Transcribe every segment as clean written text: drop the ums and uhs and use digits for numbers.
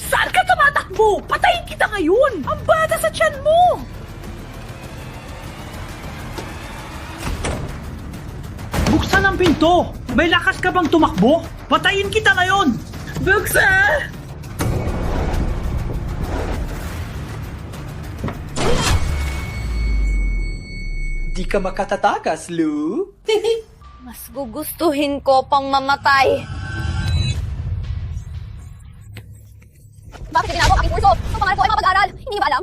Saan ka tumatakbo? Patayin kita ngayon! Ang bata sa tiyan mo! Buksan ang pinto! May lakas ka bang tumakbo? Patayin kita ngayon! Buksan! Di ka makatatakas, Lou. Mas gugustuhin ko pang mamatay. Bakit ginagawa ang aking kurso? Ang pangalan ko ay mapag-aral. Hindi ba alam?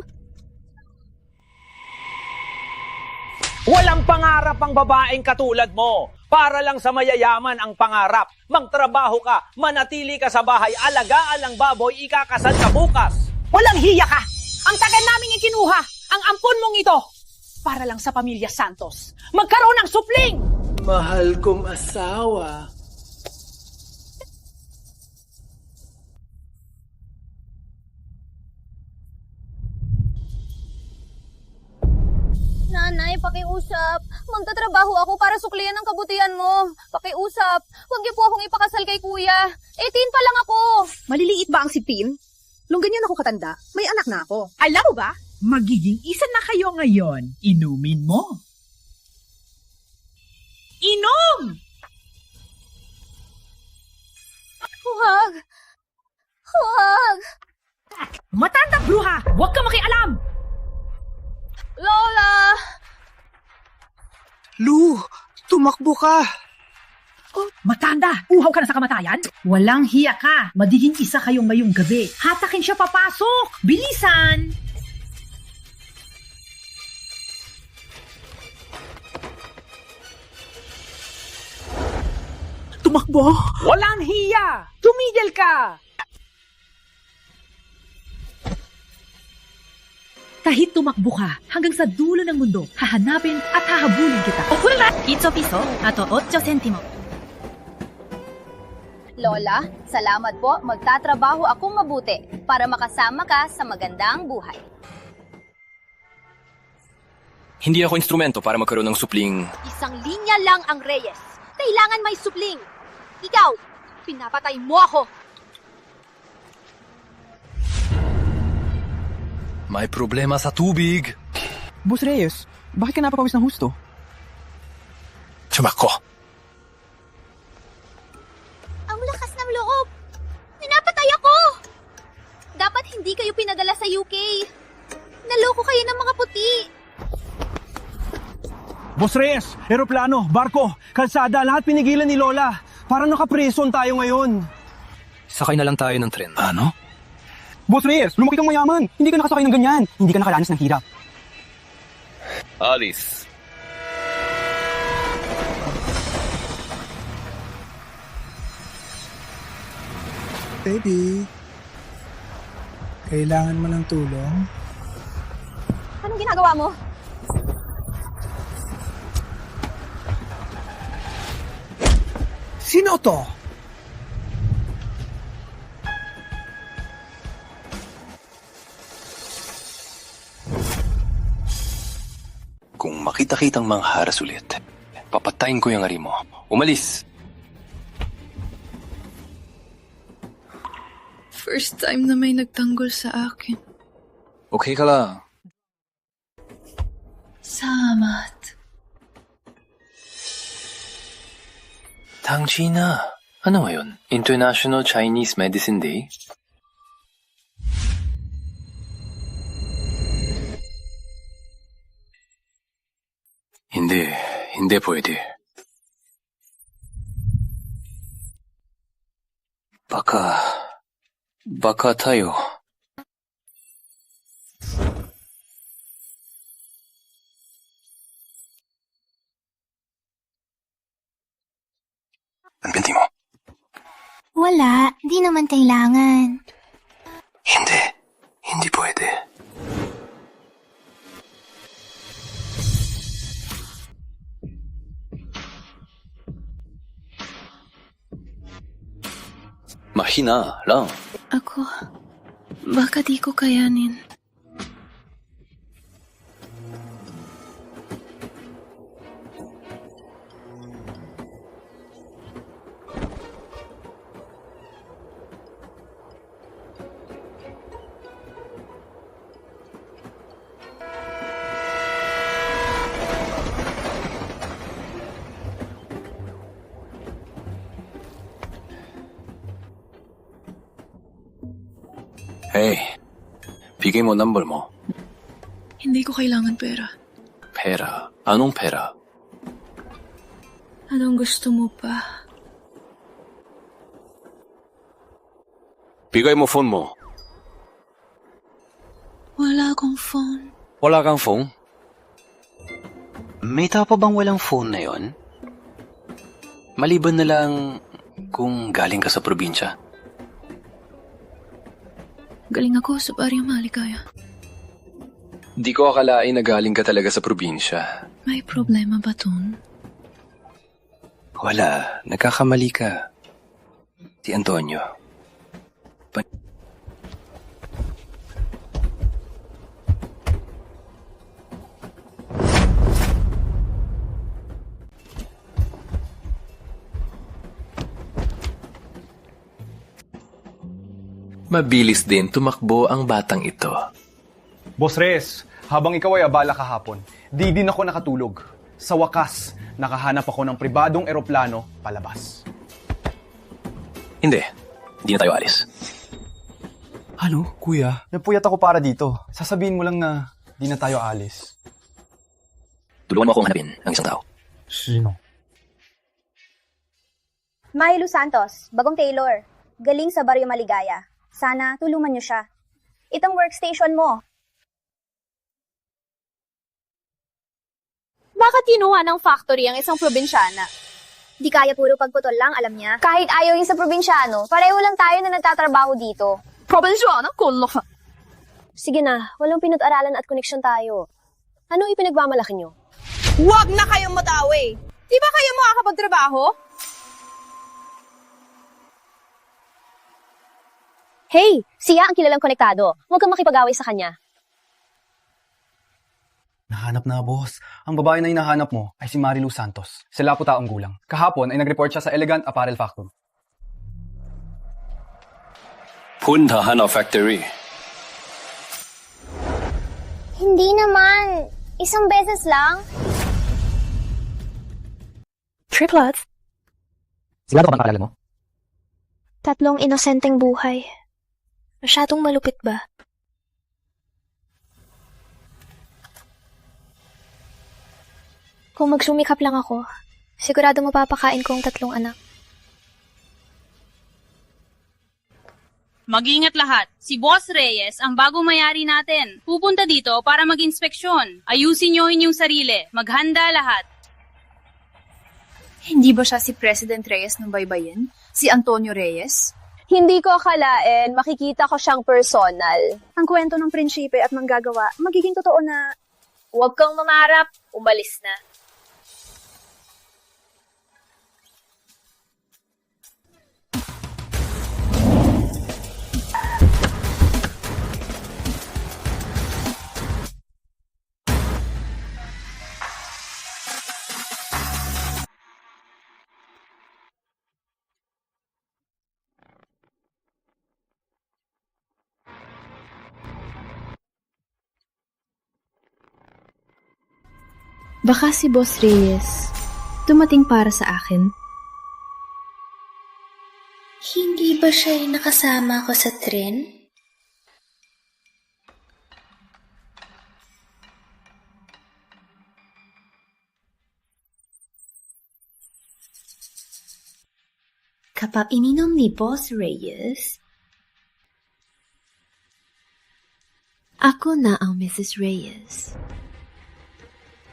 Walang pangarap ang babaeng katulad mo. Para lang sa mayayaman ang pangarap. Magtrabaho ka, manatili ka sa bahay, alagaan ng baboy, ikakasal ka bukas. Walang hiya ka! Ang tagal namin ikinuha, ang ampon mong ito, para lang sa pamilya Santos. Magkaroon ng supling! Mahal kong asawa. Nanay, pakiusap. Magtatrabaho ako para suklian ang kabutihan mo. Pakiusap. Huwag niyo po akong ipakasal kay kuya. 18 pa lang ako. Maliliit ba ang sipin? Nung ganyan ako katanda, may anak na ako. Alam mo ba, magiging isa na kayo ngayon. Inumin mo. Inom! Huwag. Huwag. Matandang bruha! Huwag ka makialam! Lola! Lou, tumakbo ka. Oh, matanda! Uhaw ka na sa kamatayan? Walang hiya ka! Magiging isa kayong ngayong gabi. Hatakin siya papasok! Bilisan! Tumakbo? Walang hiya! Tumigil ka! Kahit tumakbo ka hanggang sa dulo ng mundo, hahanapin at hahabulin kita. Itso piso, ato 8 sentimo. Lola, salamat po. Magtatrabaho akong mabuti para makasama ka sa magandang buhay. Hindi ako instrumento para magkaroon ng supling. Isang linya lang ang Reyes. Kailangan may supling. Ikaw, pinapatay mo ako. May problema sa tubig. Boss Reyes, bakit ka napapawis ng husto? Tumakbo. Ang lakas ng loob. Pinapatay ako. Dapat hindi kayo pinadala sa UK. Naloko kayo ng mga puti. Boss Reyes, eroplano, barko, kalsada, lahat pinigilan ni Lola. Parang nakapreson tayo ngayon. Sakay na lang tayo ng tren. Ano? Boss Reyes, lumaki kang mayaman. Hindi ka nakasakay ng ganyan. Hindi ka nakaranas ng hirap. Alice. Baby, kailangan mo ng tulong? Anong ginagawa mo? Sino to? Kung makita-kitang mangharas ulit, papatayin ko yung ari mo. Umalis! First time na may nagtanggol sa akin. Okay ka lang. Salamat. Tang China. Ano ngayon? International Chinese Medicine Day? Hindi pwede. Baka tayo. Ang binti mo? Wala, di naman kailangan. Hindi pwede. Mahina lang. Ako, baka di ko kayanin. Hey, bigay mo number mo. Hindi ko kailangan pera. Pera. Anong pera? Anong gusto mo pa? Bigay mo phone mo. Wala akong phone. Wala kang phone? May tao pa bang walang phone na yon? Maliban na lang kung galing ka sa probinsya. Galing ako sa Baryo Maligaya. Di ko akalain na galing ka talaga sa probinsya. May problema ba dun? Wala, nagkakamali ka. Si Antonio. Mabilis din tumakbo ang batang ito. Boss Reyes, habang ikaw ay abala kahapon, di din ako nakatulog. Sa wakas, nakahanap ako ng pribadong eroplano palabas. Hindi na tayo alis. Ano, kuya? Napuyat ako para dito. Sasabihin mo lang na di na tayo alis. Tulungan mo akong hanapin ang isang tao. Sino? Milo Santos, bagong Taylor. Galing sa Baryo Maligaya. Sana tulungan niyo siya. Itong workstation mo. Bakit kinuha ng factory ang isang probinsyana? Di kaya puro pagputol lang, alam niya. Kahit ayaw niya sa probinsyano, pareho lang tayo na nagtatrabaho dito. Probinsyana? Kulo ka. Sige na, walang pinag-aralan at koneksyon tayo. Anong ipinagmamalaki niyo? Huwag na kayong matawi! Di ba kayo makakapagtrabaho? Hey, siya ang kilalang konektado. Huwag kang makipag-away sa kanya. Nahanap na, boss. Ang babae na hinahanap mo ay si Marilu Santos. Sila po taong gulang. Kahapon ay nag-report siya sa Elegant Apparel Factory. Puntahan ang factory. Hindi naman. Isang beses lang. Triplets? Sigurado ka bang kalala mo? 3 inosenteng buhay. Masyadong malupit ba? Kung magsumikap lang ako, sigurado mapapakain ko ang 3 anak. Mag-ingat lahat. Si Boss Reyes ang bagong mayari natin. Pupunta dito para mag-inspeksyon. Ayusin niyo inyong sarili. Maghanda lahat. Hindi ba siya si President Reyes ng Baybayin? Si Antonio Reyes? Hindi ko akalain, makikita ko siyang personal. Ang kwento ng prinsipe at manggagawa, magiging totoo na... Huwag kang mamarap, umalis na. Baka si Boss Reyes dumating para sa akin. Hindi ba siya nakasama ko sa tren? Kapag ininom ni Boss Reyes, ako na ang Mrs. Reyes.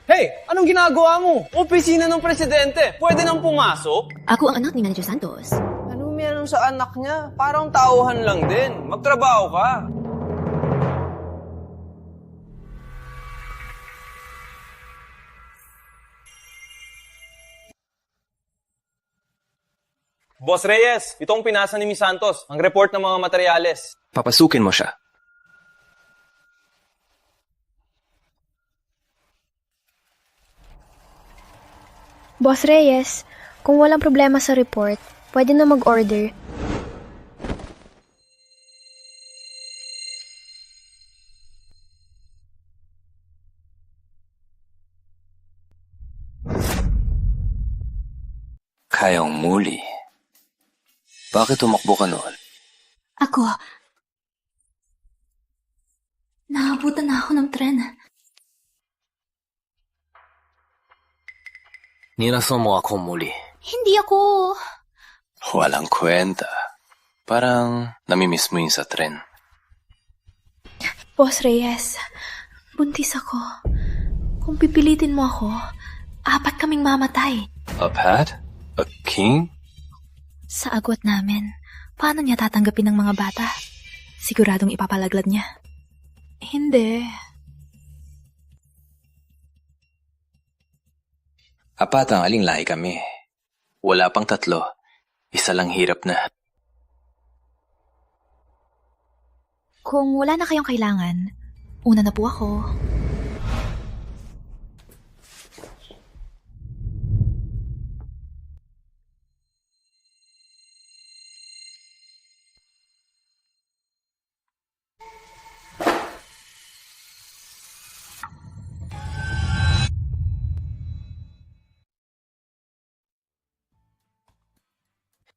Hey, anong ginagawa mo? Opisina ng presidente. Pwede nang pumasok? Ako ang anak ni Manager Santos. Ano meron sa anak niya? Parang tauhan lang din. Magtrabaho ka. Boss Reyes, itong pinasa ni Miss Santos, ang report ng mga materyales. Papasukin mo siya. Boss Reyes, kung walang problema sa report, pwede na mag-order. Kayang muli. Bakit tumakbo ka noon? Ako, Naabutan na ako ng tren. Nirason mo ako muli. Hindi ako. Walang kwenta. Parang namimiss mo yun sa tren. Boss Reyes, buntis ako. Kung pipilitin mo ako, 4 kaming mamatay. A Pat? A king? Sa agwat namin, paano niya tatanggapin ng mga bata? Siguradong ipapalaglag niya. Hindi. Apat ang aling lahi kami. Wala pang 3. Isa lang hirap na. Kung wala na kayong kailangan, una na po ako.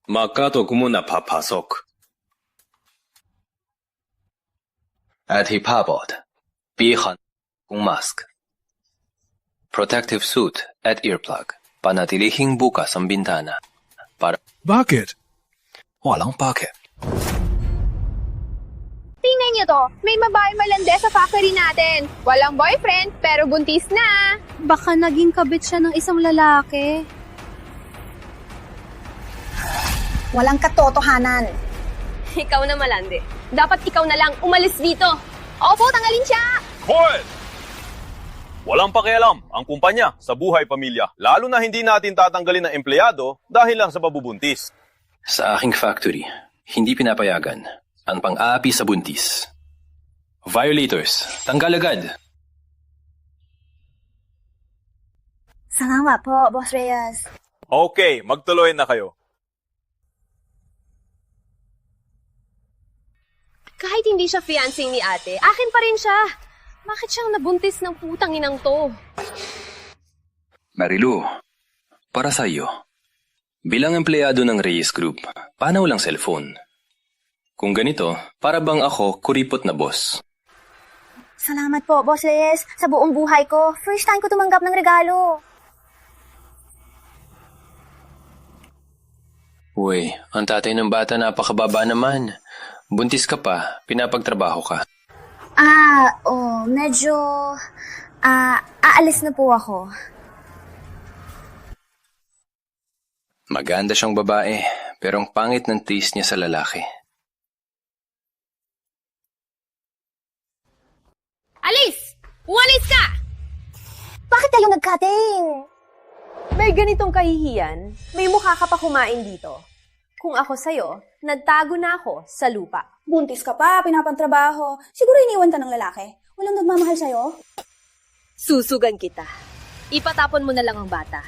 Makatok muna papasok. At hipabot, pihan kung mask. Protective suit at earplug. Panatilihing bukas ang bintana. Para... Bakit? Walang bakit. Tingnan niyo to. May babae malande sa factory natin. Walang boyfriend, pero buntis na. Baka naging kabit siya ng isang lalaki. Walang katotohanan. Ikaw na malandi. Dapat ikaw na lang umalis dito. Opo, tanggalin siya. Hoy! Walang pakialam ang kumpanya sa buhay pamilya. Lalo na hindi natin tatanggalin ng empleyado dahil lang sa pabubuntis. Sa aking factory, hindi pinapayagan ang pang-aapi sa buntis. Violators, tanggal agad. Salamat po, Boss Reyes. Okay, magtuloy na kayo. Kahit hindi siya fiancé ni ate, akin pa rin siya. Bakit siyang nabuntis ng putang inang to? Marilu, para sa iyo. Bilang empleyado ng Reyes Group, paano walang cellphone? Kung ganito, para bang ako kuripot na boss? Salamat po, Boss Reyes. Sa buong buhay ko, first time ko tumanggap ng regalo. Uy, ang tatay ng bata napakababa naman. Buntis ka pa, pinapagtrabaho ka. Medyo... aalis na po ako. Maganda siyang babae, pero ang pangit ng taste niya sa lalaki. Alis! Uwalis ka! Bakit kayo nagkating? May ganitong kahihiyan, may mukha ka pa kumain dito. Kung ako sa'yo, nagtago na ako sa lupa. Buntis ka pa, pinapantrabaho. Siguro iniwan ka ng lalaki. Walang nagmamahal sa'yo. Susugan kita. Ipatapon mo na lang ang bata.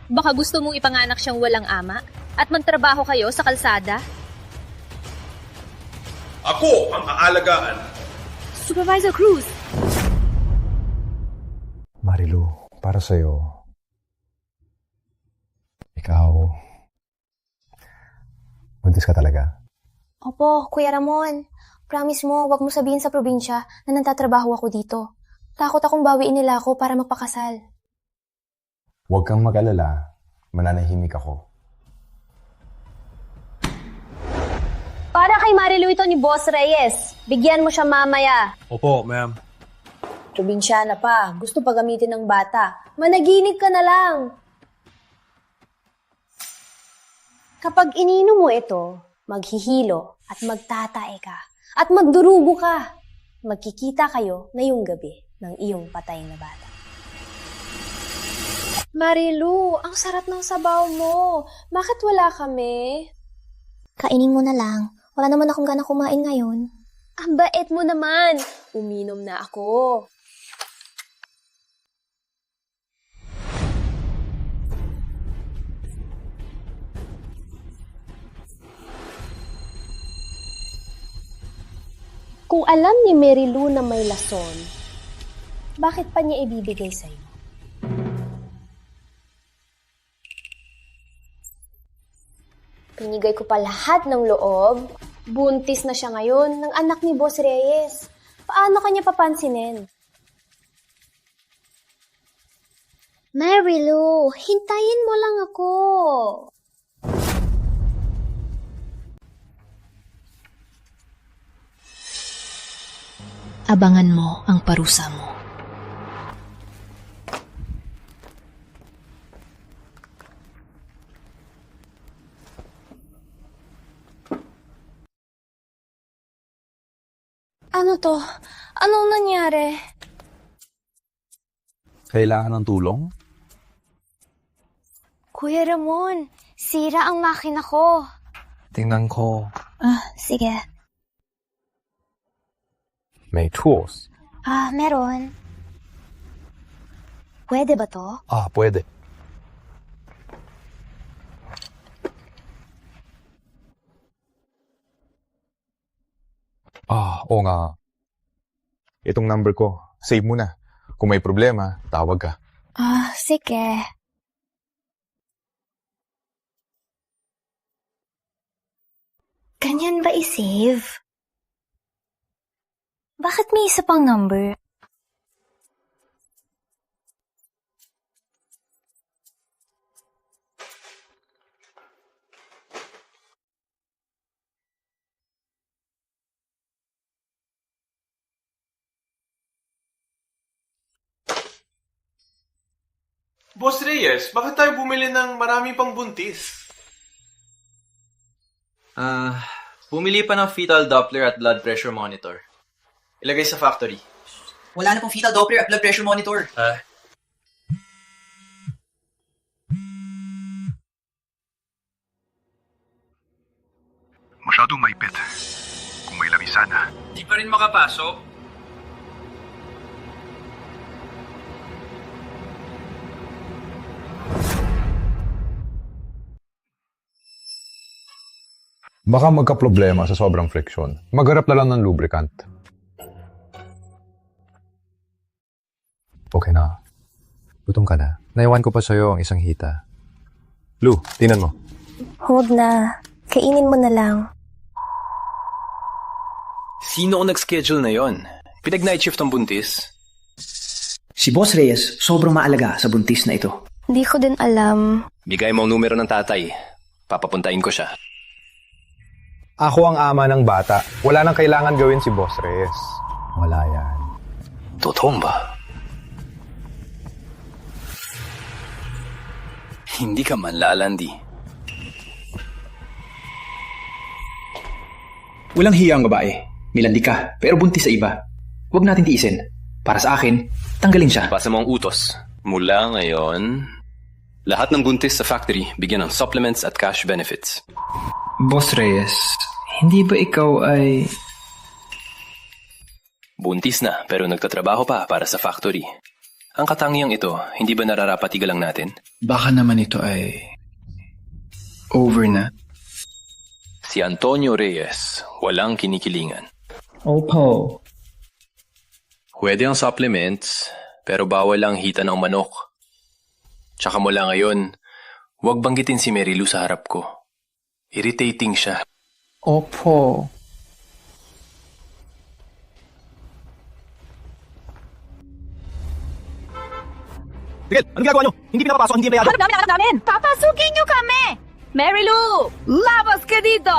Baka gusto mong ipanganak siyang walang ama at magtrabaho kayo sa kalsada? Ako ang aalagaan. Supervisor Cruz! Marilu, para sa'yo, ikaw, buntis ka talaga? Opo, Kuya Ramon. Promise mo, wag mo sabihin sa probinsya na nagtatrabaho ako dito. Takot akong bawiin nila ako para magpakasal. Huwag kang mag-alala, mananahimik ako. Para kay Marilu ito ni Boss Reyes. Bigyan mo siya mamaya. Opo, ma'am. Probinsyana pa. Gusto pa gamitin ng bata. Managinip ka na lang. Kapag ininom mo ito, maghihilo at magtatae ka. At magdurugo ka. Magkikita kayo ngayong gabi ng iyong patay na bata. Marilu, ang sarap ng sabaw mo. Bakit wala kami? Kainin mo na lang. Wala naman akong ganang kumain ngayon. Ang bait mo naman. Uminom na ako. Kung alam ni Marilu na may lason, bakit pa niya ibibigay sa'yo? Pinigay ko pa lahat ng loob. Buntis na siya ngayon ng anak ni Boss Reyes. Paano kanya papansinin? Mary Lou, hintayin mo lang ako. Abangan mo ang parusa mo. Ano to? Anong nangyari? Kailangan ng tulong? Kuya Ramon, sira ang makina ko. Tingnan ko. Sige. May tools. Meron. Pwede ba to? Pwede. Oo nga. Itong number ko, save mo na. Kung may problema, tawag ka. Sige. Ganyan ba i-save? Bakit may isa pang number? Boss Reyes, bakit tayo bumili ng marami pang buntis? Bumili pa ng fetal Doppler at blood pressure monitor. Ilagay sa factory. Wala na pong fetal Doppler at blood pressure monitor. Masyadong maipit. Kung may labi sana. Di pa rin makapasok. Baka magka-problema sa sobrang friction. Magharap na lang ng lubricant. Okay na. Gutom ka na. Naiwan ko pa sa'yo ang isang hita. Lou, tingnan mo. Huwag na. Kainin mo na lang. Sino ang nag-schedule na yon? Pinag-night shift ang buntis? Si Boss Reyes, sobrang maalaga sa buntis na ito. Hindi ko din alam. Bigay mo ang numero ng tatay. Papapuntahin ko siya. Ako ang ama ng bata. Wala nang kailangan gawin si Boss Reyes. Wala yan. Totoo ba? Hindi ka man lalandi. Walang hiya ang babae. Milandi ka, pero buntis sa iba. Huwag natin tiisin. Para sa akin, tanggalin siya. Pasa mo ang utos. Mula ngayon, lahat ng buntis sa factory bigyan ng supplements at cash benefits. Boss Reyes, hindi ba ikaw ay... Buntis na, pero nagtatrabaho pa para sa factory. Ang katangiang ito, hindi ba nararapatiga lang natin? Baka naman ito ay... over na. Si Antonio Reyes, walang kinikilingan. Opo. Pwede ang supplements, pero bawal ang hita ng manok. Tsaka mula ngayon, huwag banggitin si Mary Lou sa harap ko. Irritating siya. Opo. Miguel, anong ginagawa nyo? Hindi pinapapasok, hindi empleyado. Hanap namin! Papasukin nyo kami! Mary Lou, labas ka dito!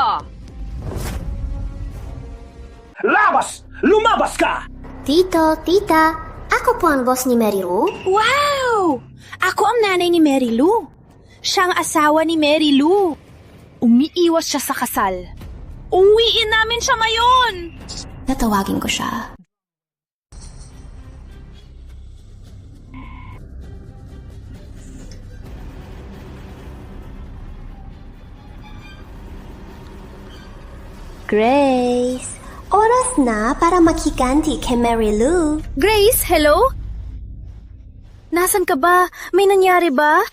Labas! Lumabas ka! Tito, tita, ako po ang boss ni Mary Lou. Wow! Ako ang nanay ni Mary Lou. Siya ang asawa ni Mary Lou. Umiiwas siya sa kasal. Uwiin namin siya ngayon! Natawagin ko siya. Grace, oras na para makiganti kay Mary Lou. Grace, hello? Nasaan ka ba? May nangyari ba?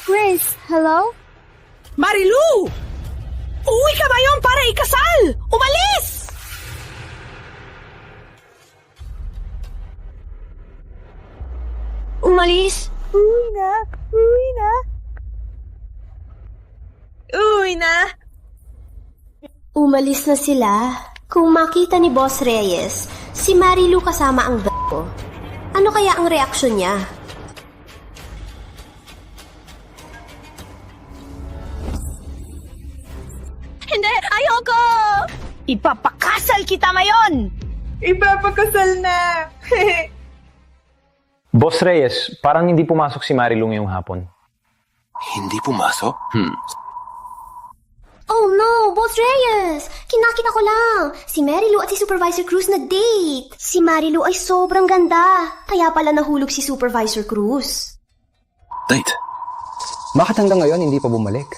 Grace, hello? Marilu! Uwi ka ba yun para ikasal? Umalis! Umalis? Uwi na! Uwi na! Uwi na? Umalis na sila. Kung makita ni Boss Reyes, Si Marilu kasama ang ko. Ano kaya ang reaksyon niya? Hindi! Ayoko! Ipapakasal kita ngayon! Ipapakasal na! Boss Reyes, parang hindi pumasok si Marilu ngayong hapon. Hindi pumasok? Oh no, Boss Reyes! Kinakita ko lang. Si Marilu at si Supervisor Cruz nag-date. Si Marilu ay sobrang ganda. Kaya pala nahulog si Supervisor Cruz. Date? Bakit hanggang ngayon hindi pa bumalik?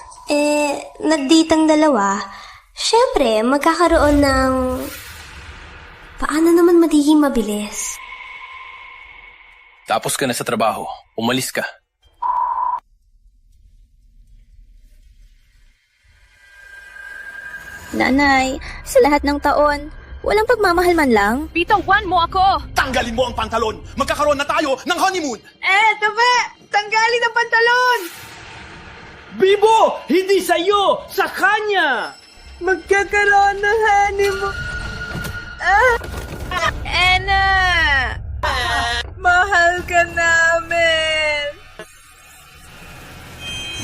Nag-date ang dalawa. Siyempre, magkakaroon ng... Paano naman magiging mabilis? Tapos ka na sa trabaho. Umalis ka. Nanay, sa lahat ng taon, walang pagmamahal man lang. Bitawan mo ako! Tanggalin mo ang pantalon! Magkakaroon na tayo ng honeymoon! Tabi! Tanggalin ang pantalon! Bibo! Hindi sa'yo! Sa kanya! Magkakaroon ng honeymoon. Anna! Mahal ka namin!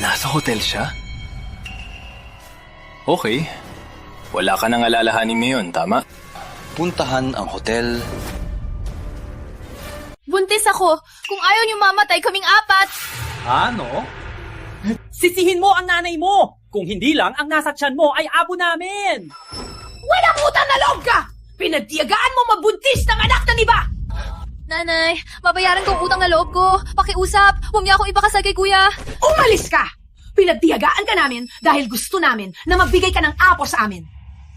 Nasa hotel siya? Okay. Wala ka nang alalahanin ngayon, tama? Puntahan ang hotel. Buntis ako. Kung ayaw niyo mamatay kaming apat. Ano? Sisihin mo ang nanay mo! Kung hindi lang, ang nasa tiyan mo ay abo namin! Walang utang na loob ka! Pinagtiyagaan mo mabuntis ng anak ng iba! Nanay, babayaran ko ang utang na loob ko. Pakiusap, huwag niya akong ipakasal kay kuya. Umalis ka! Pinagtiyagaan ka namin dahil gusto namin na magbigay ka ng apo sa amin.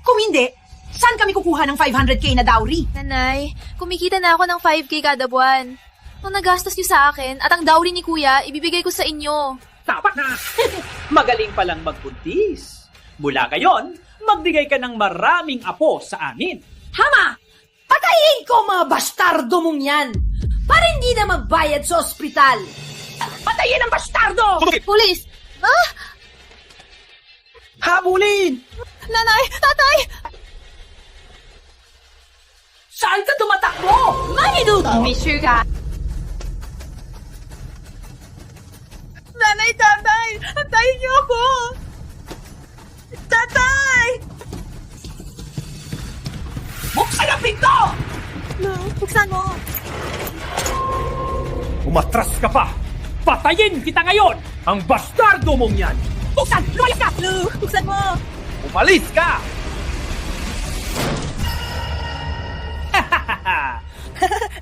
Kung hindi, saan kami kukuha ng 500k na dowry? Nanay, kumikita na ako ng 5k kada buwan. Nung nagastos niyo sa akin at ang dowry ni kuya, ibibigay ko sa inyo. Tapak na! Magaling palang magbuntis. Mula ngayon, magbigay ka ng maraming apo sa amin. Hama! Patayin ko mga bastardo mong yan! Para hindi na magbayad sa ospital! Patayin ang bastardo! Pulis! Ah! Habulin! Nanay! Tatay! Saan ka tumatakbo? Maniduto! Be sure ka! Nanay, tatay! Antayin niyo ako! Tatay! Buksan ang pinto! No, buksan mo! Umatras ka pa! Patayin kita ngayon! Ang bastardo mong yan! Buksan! Lumayas ka! Lu, buksan mo! Umalis ka!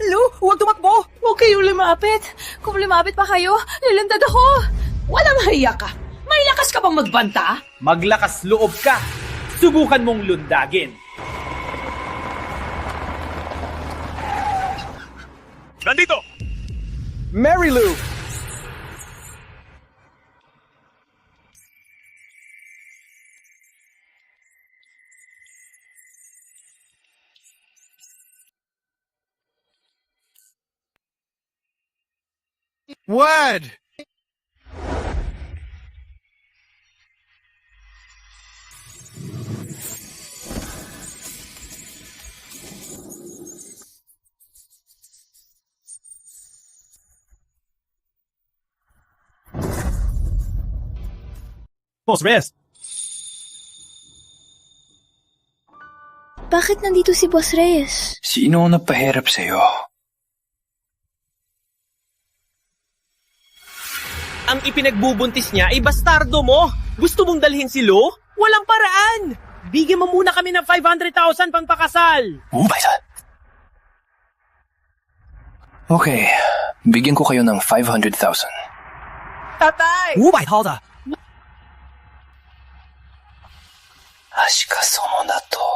Lu, huwag tumakbo! Huwag kayong lumapit! Kung lumapit pa kayo, lilantad ako! Walang hiya ka! May lakas ka bang magbanta? Maglakas loob ka! Subukan mong lundagin! Nandito! Marilu! What? Boss Reyes! Bakit nandito si Boss Reyes? Sino ang nagpahirap sa'yo? Ang ipinagbubuntis niya ay bastardo mo! Gusto mong dalhin si Lo? Walang paraan! Bigyan mo muna kami ng 500,000 pangpakasal! Okay, bigyan ko kayo ng 500,000. Tatay! 500だ! Ashikaso na to.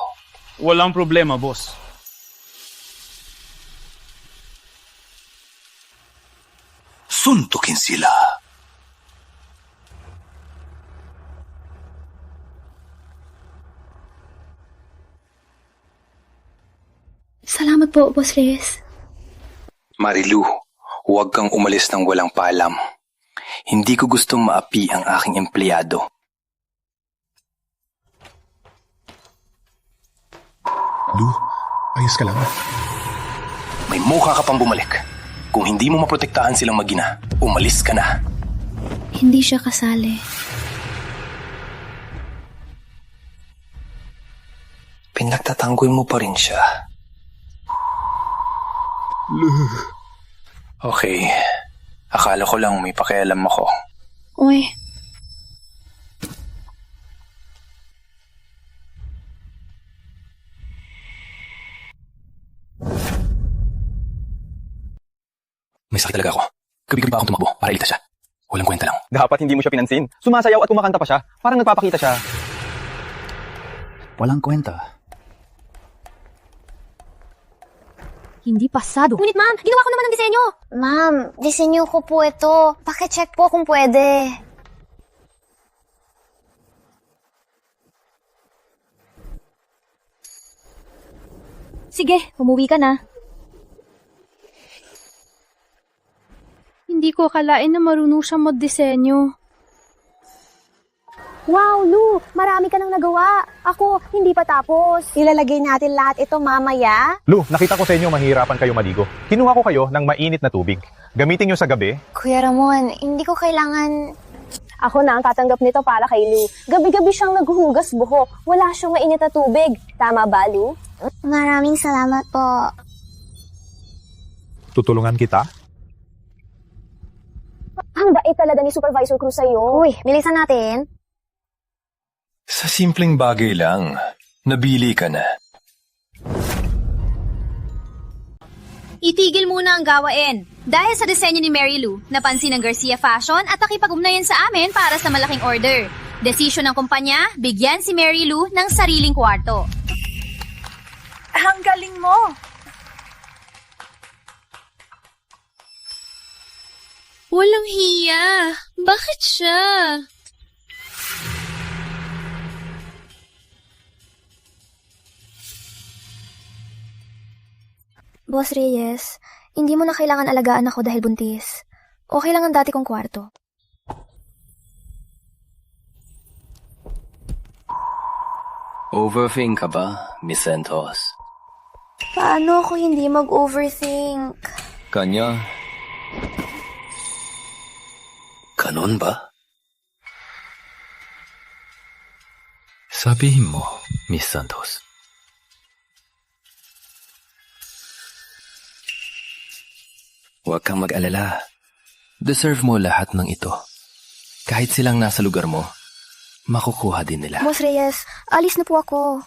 Walang problema, boss. Suntukin sila. Salamat po, Boss Reyes. Marilu, huwag kang umalis ng walang paalam. Hindi ko gustong maapi ang aking empleyado. Lu, Ayos ka lang. May mukha ka pang bumalik. Kung hindi mo maprotektahan silang mag-ina, umalis ka na. Hindi siya kasali. Pinagtatanggoy mo pa rin siya. Okay. Akala ko lang may pakialam ako. Uy. May sakit talaga ako. Gabi-gabi pa akong tumakbo para ilita siya. Walang kwenta lang. Dapat hindi mo siya pinansin. Sumasayaw at kumakanta pa siya. Parang nagpapakita siya. Walang kwenta. Hindi pasado. Ngunit ma'am, ginawa ko naman ang disenyo. Ma'am, disenyo ko po ito. Paki-check po kung pwede. Sige, umuwi ka na. Hindi ko akalain na marunong siyang magdisenyo. Wow, Lu! Marami ka nang nagawa. Ako, hindi pa tapos. Ilalagay natin lahat ito mamaya. Lu, nakita ko sa inyo mahirapan kayo maligo. Kinuha ko kayo ng mainit na tubig. Gamitin nyo sa gabi. Kuya Ramon, hindi ko kailangan... Ako na ang tatanggap nito para kay Lu. Gabi-gabi siyang naghuhugas buhok. Wala siyang mainit na tubig. Tama ba, Lu? Maraming salamat po. Tutulungan kita? Ang bait talaga ni Supervisor Cruz sa'yo. Uy, bilisan natin. Sa simpleng bagay lang, nabili ka na. Itigil muna ang gawain. Dahil sa disenyo ni Mary Lou, napansin ng Garcia Fashion at nakipag-ugnayan sa amin para sa malaking order. Desisyon ng kumpanya, bigyan si Mary Lou ng sariling kwarto. Ang galing mo! Walang hiya. Bakit siya? Boss Reyes, hindi mo na kailangan alagaan ako dahil buntis. Okay lang ang dati kong kwarto. Overthink ka ba, Miss Santos? Paano ako hindi mag-overthink? Kanya? Ganon ba? Sabihin mo, Miss Santos. Huwag kang mag-alala. Deserve mo lahat ng ito. Kahit silang nasa lugar mo, makukuha din nila. Boss Reyes, alis na po ako.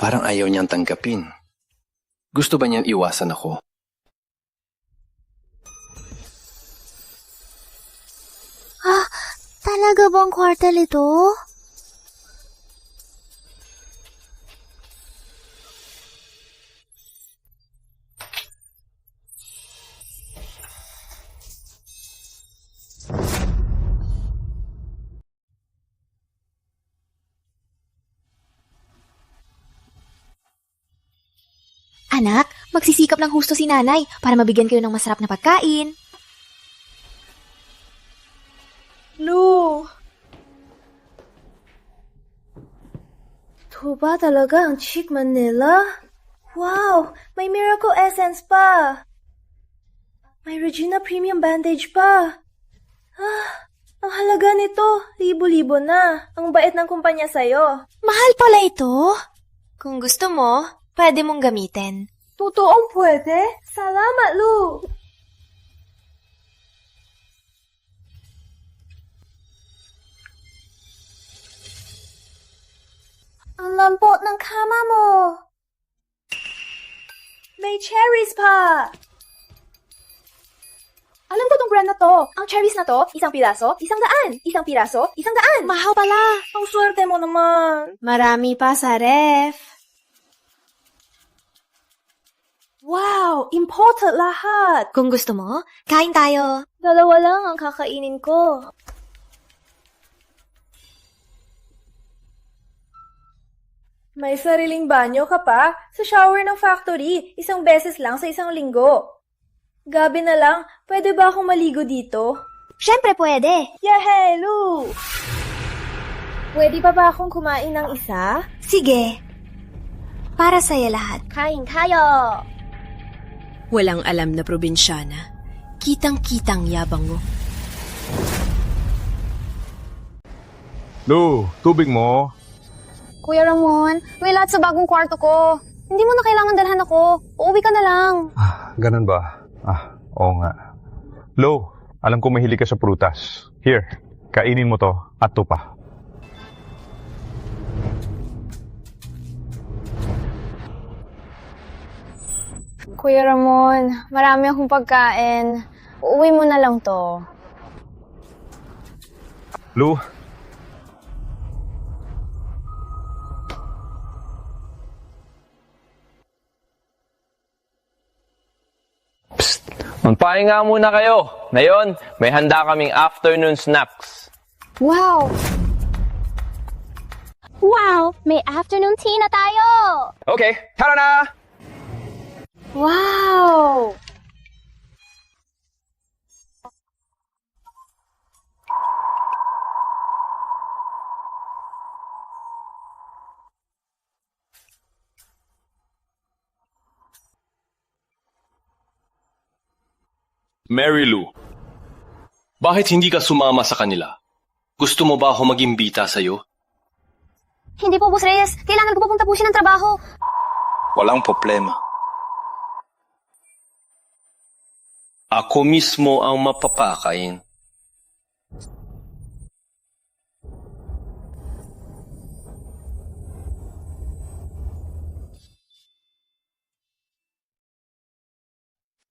Parang ayaw niyang tanggapin. Gusto ba niyang iwasan ako? Talaga bang kwartal ito? Anak, magsisikap ng husto si nanay para mabigyan kayo ng masarap na pagkain. Lu! Ito ba talaga ang Chic Manila? Wow! May Miracle Essence pa! May Regina Premium Bandage pa! Ang halaga nito, libo-libo na. Ang bait ng kumpanya sa'yo. Mahal pala ito. Kung gusto mo, pwede mong gamitin. Totoong pwede? Salamat, Lu! Ang lambot ng kama mo. May cherries pa. Alam ko tong brand na to. Ang cherries na to, isang piraso, 100. Isang piraso, 100. Mahal pala. Ang swerte mo naman. Marami pa sa ref. Wow, imported lahat. Kung gusto mo, kain tayo. Dalawa lang ang kakainin ko. May sariling banyo ka pa? Sa shower ng factory, isang beses lang sa isang linggo. Gabi na lang, pwede ba akong maligo dito? Siyempre pwede. Yehey, Lu! Pwede pa ba akong kumain ng isa? Sige. Para sa'yo lahat. Kain tayo! Walang alam na probinsyana. Kitang-kitang yabang mo. Lu, tubig mo. Kuya Ramon, may lahat sa bagong kwarto ko. Hindi mo na kailangan dalhan ako. Uuwi ka na lang. Ganun ba? Oo nga. Lu, alam ko mahilig ka sa prutas. Here, kainin mo to at tupa. Kuya Ramon, marami akong pagkain. Uuwi mo na lang to. Lu, Magpahinga muna kayo. Ngayon, may handa kaming afternoon snacks. Wow! Wow! May afternoon tea na tayo! Okay, tara na! Wow! Mary Lou, bakit hindi ka sumama sa kanila? Gusto mo ba ako maging bita sa'yo? Hindi po, Boss Reyes. Kailangan ko papunta po siya ng trabaho. Walang problema. Ako mismo ang mapapakain.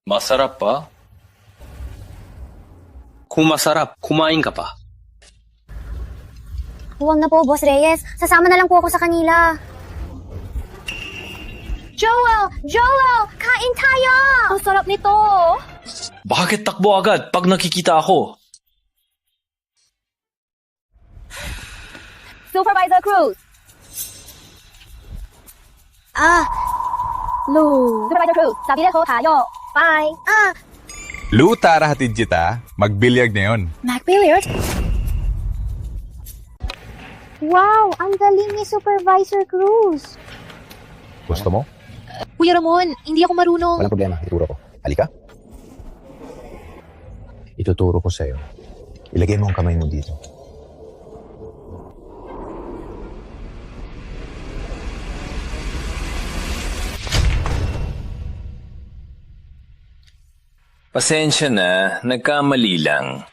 Masarap pa? Kung masarap, kumain ka pa. Huwag na po, Boss Reyes. Sasama na lang po ako sa kanila. Joel! Joel! Kain tayo! Ang sarap nito! Bakit takbo agad pag nakikita ako? Supervisor Cruz! Lou. Supervisor Cruz, sabi na ko tayo. Bye! Lu, tara hatid kita. Magbilyag na yun. Mac Billiard? Wow! Ang galing ni Supervisor Cruz! Gusto mo? Kuya Ramon, hindi ako marunong. Walang problema, ituro ko. Halika. Ituturo ko sa'yo. Ilagay mo ang kamay mo dito. Pasensya na, nagkamali lang.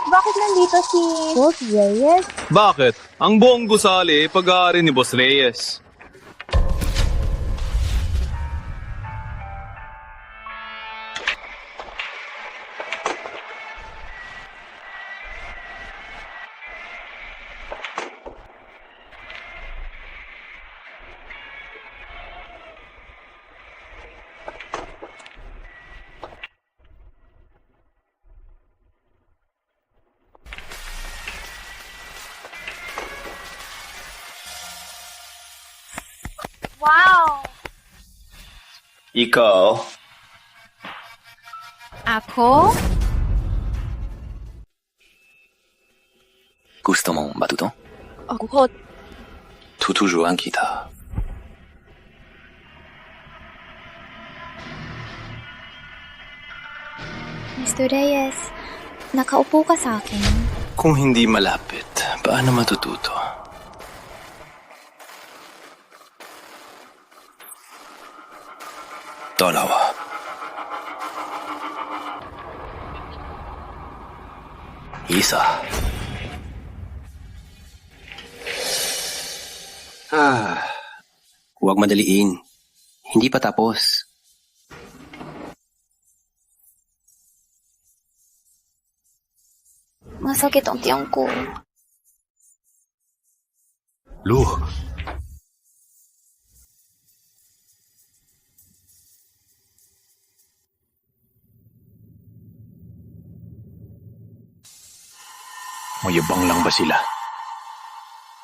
Bakit nandito si Boss Reyes? Bakit? Ang buong gusali, pag-aari ni Boss Reyes. Wow! Ikaw? Ako? Gusto mong matuto? Ako. Tuturuan kita. Mr. Reyes, nakaupo ka sa akin. Kung hindi malapit, paano matututo? Dalawa. Isa. Huwag madaliin. Hindi pa tapos. Masakit ang tiyang ko. Lu. Mayabang lang ba sila?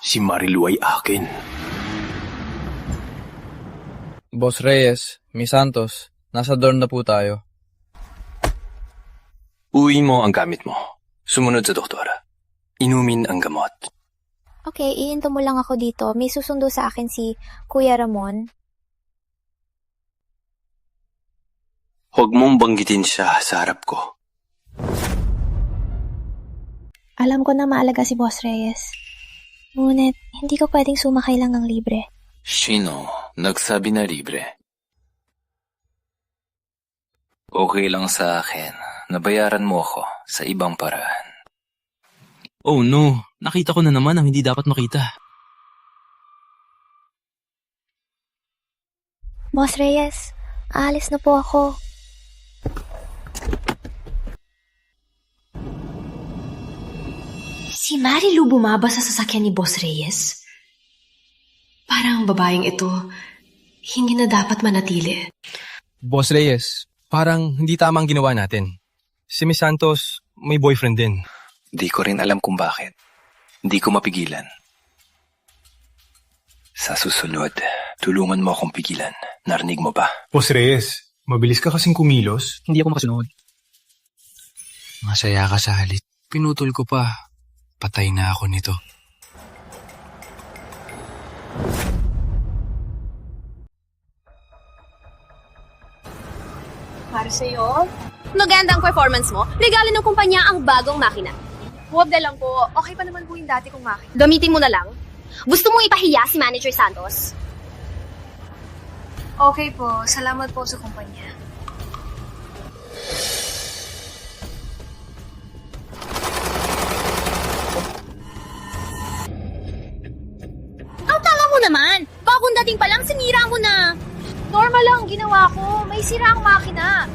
Si Marilu ay akin. Boss Reyes, Miss Santos, nasa dorm na po tayo. Uwiin mo ang gamit mo. Sumunod sa doktora. Inumin ang gamot. Okay, ihinto mo lang ako dito. May susundo sa akin si Kuya Ramon. Huwag mong banggitin siya sa harap ko. Alam ko na maalaga si Boss Reyes. Ngunit, hindi ko pwedeng sumakay lang ng libre. Sino nagsabi na libre? Okay lang sa akin. Nabayaran mo ako sa ibang paraan. Oh no, nakita ko na naman ang hindi dapat makita. Boss Reyes, aalis na po ako. Si Marilu bumaba sa sasakyan ni Boss Reyes. Parang ang babaeng ito, hindi na dapat manatili. Boss Reyes, parang hindi tama ang ginawa natin. Si Miss Santos, may boyfriend din. Di ko rin alam kung bakit. Hindi ko mapigilan. Sa susunod, tulungan mo akong pigilan. Narinig mo ba? Boss Reyes, mabilis ka kasing kumilos. Hindi ako makasunod. Masaya ka sa halit. Pinutol ko pa. Patay na ako nito. Para sa'yo, magandang performance mo. Regalo ng kumpanya ang bagong makina. Huwag na lang po. Okay pa naman po yung dati kong makina. Gamitin mo na lang. Gusto mong ipahiya si Manager Santos? Okay po. Salamat po sa kumpanya. Ang tama mo naman! Bagong dating pa lang, sinira mo na! Normal lang ang ginawa ko. May sira ang makina.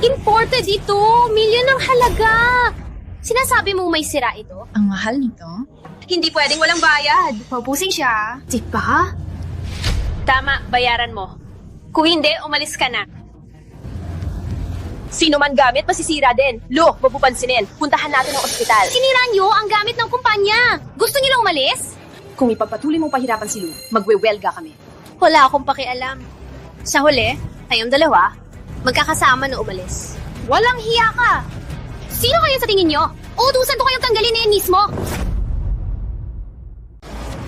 Imported ito! Milyon ang halaga! Sinasabi mong may sira ito? Ang mahal nito? Hindi pwedeng walang bayad. Papusing siya. Diba? Tama, bayaran mo. Kung hindi, umalis ka na. Sino man gamit, masisira din. Lo, mapupansinin. Puntahan natin ang ospital. Sinira niyo ang gamit ng kumpanya! Gusto niyo lang umalis? Kung ipagpatuloy mong pahirapan si Lu, magwe-welga kami. Wala akong pakialam. Sa huli, kayong dalawa, magkakasama na umalis. Walang hiya ka! Sino kayo sa tingin nyo? Uutusan ko kayong tanggalin niyan mismo!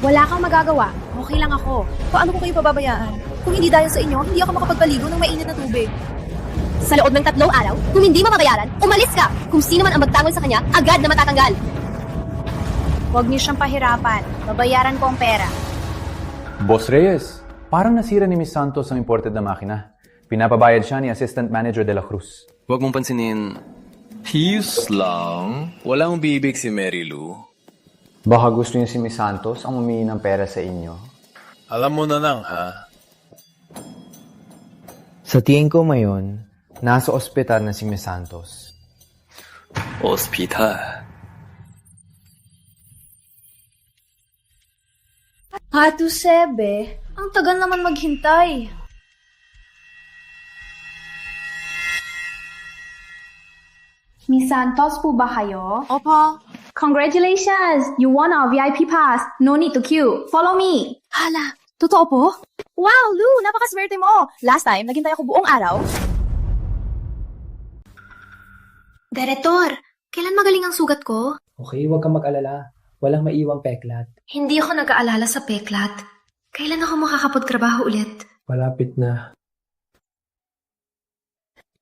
Wala kang magagawa. Okay lang ako. Paano ko kayo pababayaan? Kung hindi dahil sa inyo, hindi ako makapagpaligo ng mainit na tubig. Sa loob ng 3 araw, kung hindi mababayaran, umalis ka! Kung sino man ang magtanggol sa kanya, agad na matatanggal! Huwag niyo siyang pahirapan. Babayaran ko ang pera. Boss Reyes, parang nasira ni Miss Santos ang imported na makina. Pinapabayad siya ni Assistant Manager de la Cruz. Huwag mong pansinin. Hiyos lang. Walang bibig si Marilu. Baka gusto niya si Miss Santos ang humingi ng pera sa inyo. Alam mo na lang, ha? Sa tingin ko ngayon, nasa ospital na si Miss Santos. Ospital? Hatu Sebe, ang tagal naman maghintay. Miss Santos po ba kayo? Opo. Congratulations! You won our VIP pass. No need to queue. Follow me. Hala, totoo po? Wow, Lu, napakaswerte mo. Last time, naghintay ako buong araw. Direktor, kailan magaling ang sugat ko? Okay, huwag kang mag-alala. Walang maiwang peklat. Hindi ako nag-aalala sa peklat. Kailan ako makakapagtrabaho ulit? Malapit na.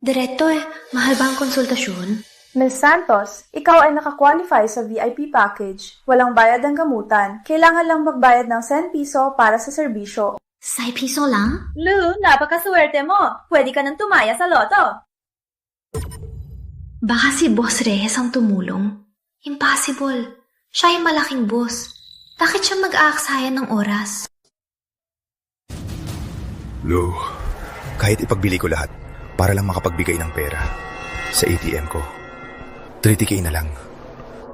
Direktor, mahal ba ang konsultasyon? Miss Santos, ikaw ay nakakwalify sa VIP package. Walang bayad ang gamutan. Kailangan lang magbayad ng 10 piso para sa serbisyo. 6 piso lang? Lu, napakaswerte mo. Pwede ka nang tumaya sa loto. Baka si Boss Reyes ang tumulong. Impossible. Siya yung malaking boss. Bakit siya mag-aaksaya ng oras? Lu, kahit ipagbili ko lahat para lang makapagbigay ng pera sa ATM ko. 30K na lang.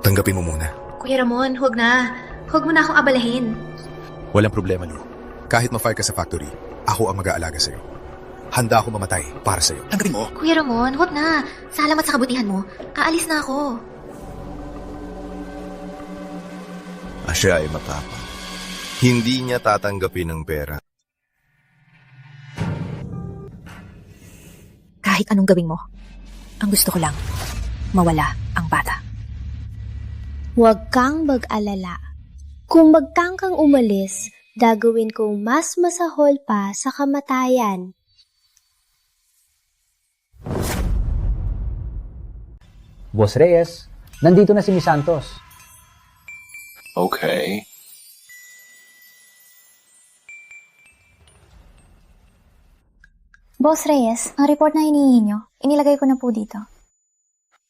Tanggapin mo muna. Kuya Ramon, huwag na. Huwag mo na akong abalahin. Walang problema, Lu. Kahit ma-fire ka sa factory, ako ang mag-aalaga sa'yo. Handa ako mamatay para sa'yo. Tanggapin mo. Kuya Ramon, huwag na. Salamat sa kabutihan mo. Aalis na ako. Siya ay matapang. Hindi niya tatanggapin ng pera. Kahit anong gawin mo, ang gusto ko lang, mawala ang bata. Huwag kang mag-alala. Kung magtangkang umalis, gagawin kong mas masahol pa sa kamatayan. Boss Reyes, nandito na si Miss Santos. Okay. Boss Reyes, ang report na hinihingi nyo, inilagay ko na po dito.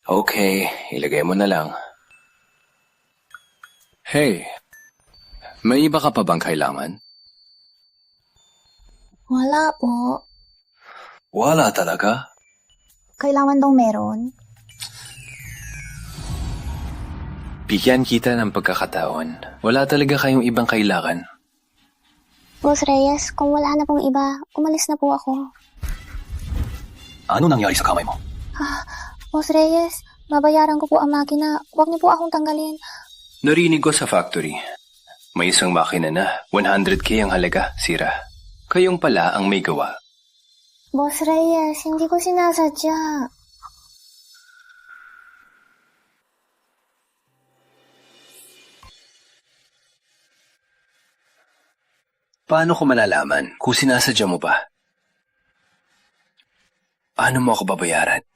Okay, ilagay mo na lang. Hey, may iba ka pa bang kailangan? Wala po. Wala talaga? Kailangan daw meron. Bigyan kita ng pagkakataon. Wala talaga kayong ibang kailangan. Boss Reyes, kung wala na pong iba, umalis na po ako. Ano nangyari sa kamay mo? Boss Reyes, babayaran ko po ang makina. Huwag niyo po akong tanggalin. Narinig ko sa factory. May isang makina na. 100K ang halaga, sira. Kayong pala ang may gawa. Boss Reyes, hindi ko sinasadya. Paano ko malalaman kung sinasadya mo ba? Paano mo ako babayaran?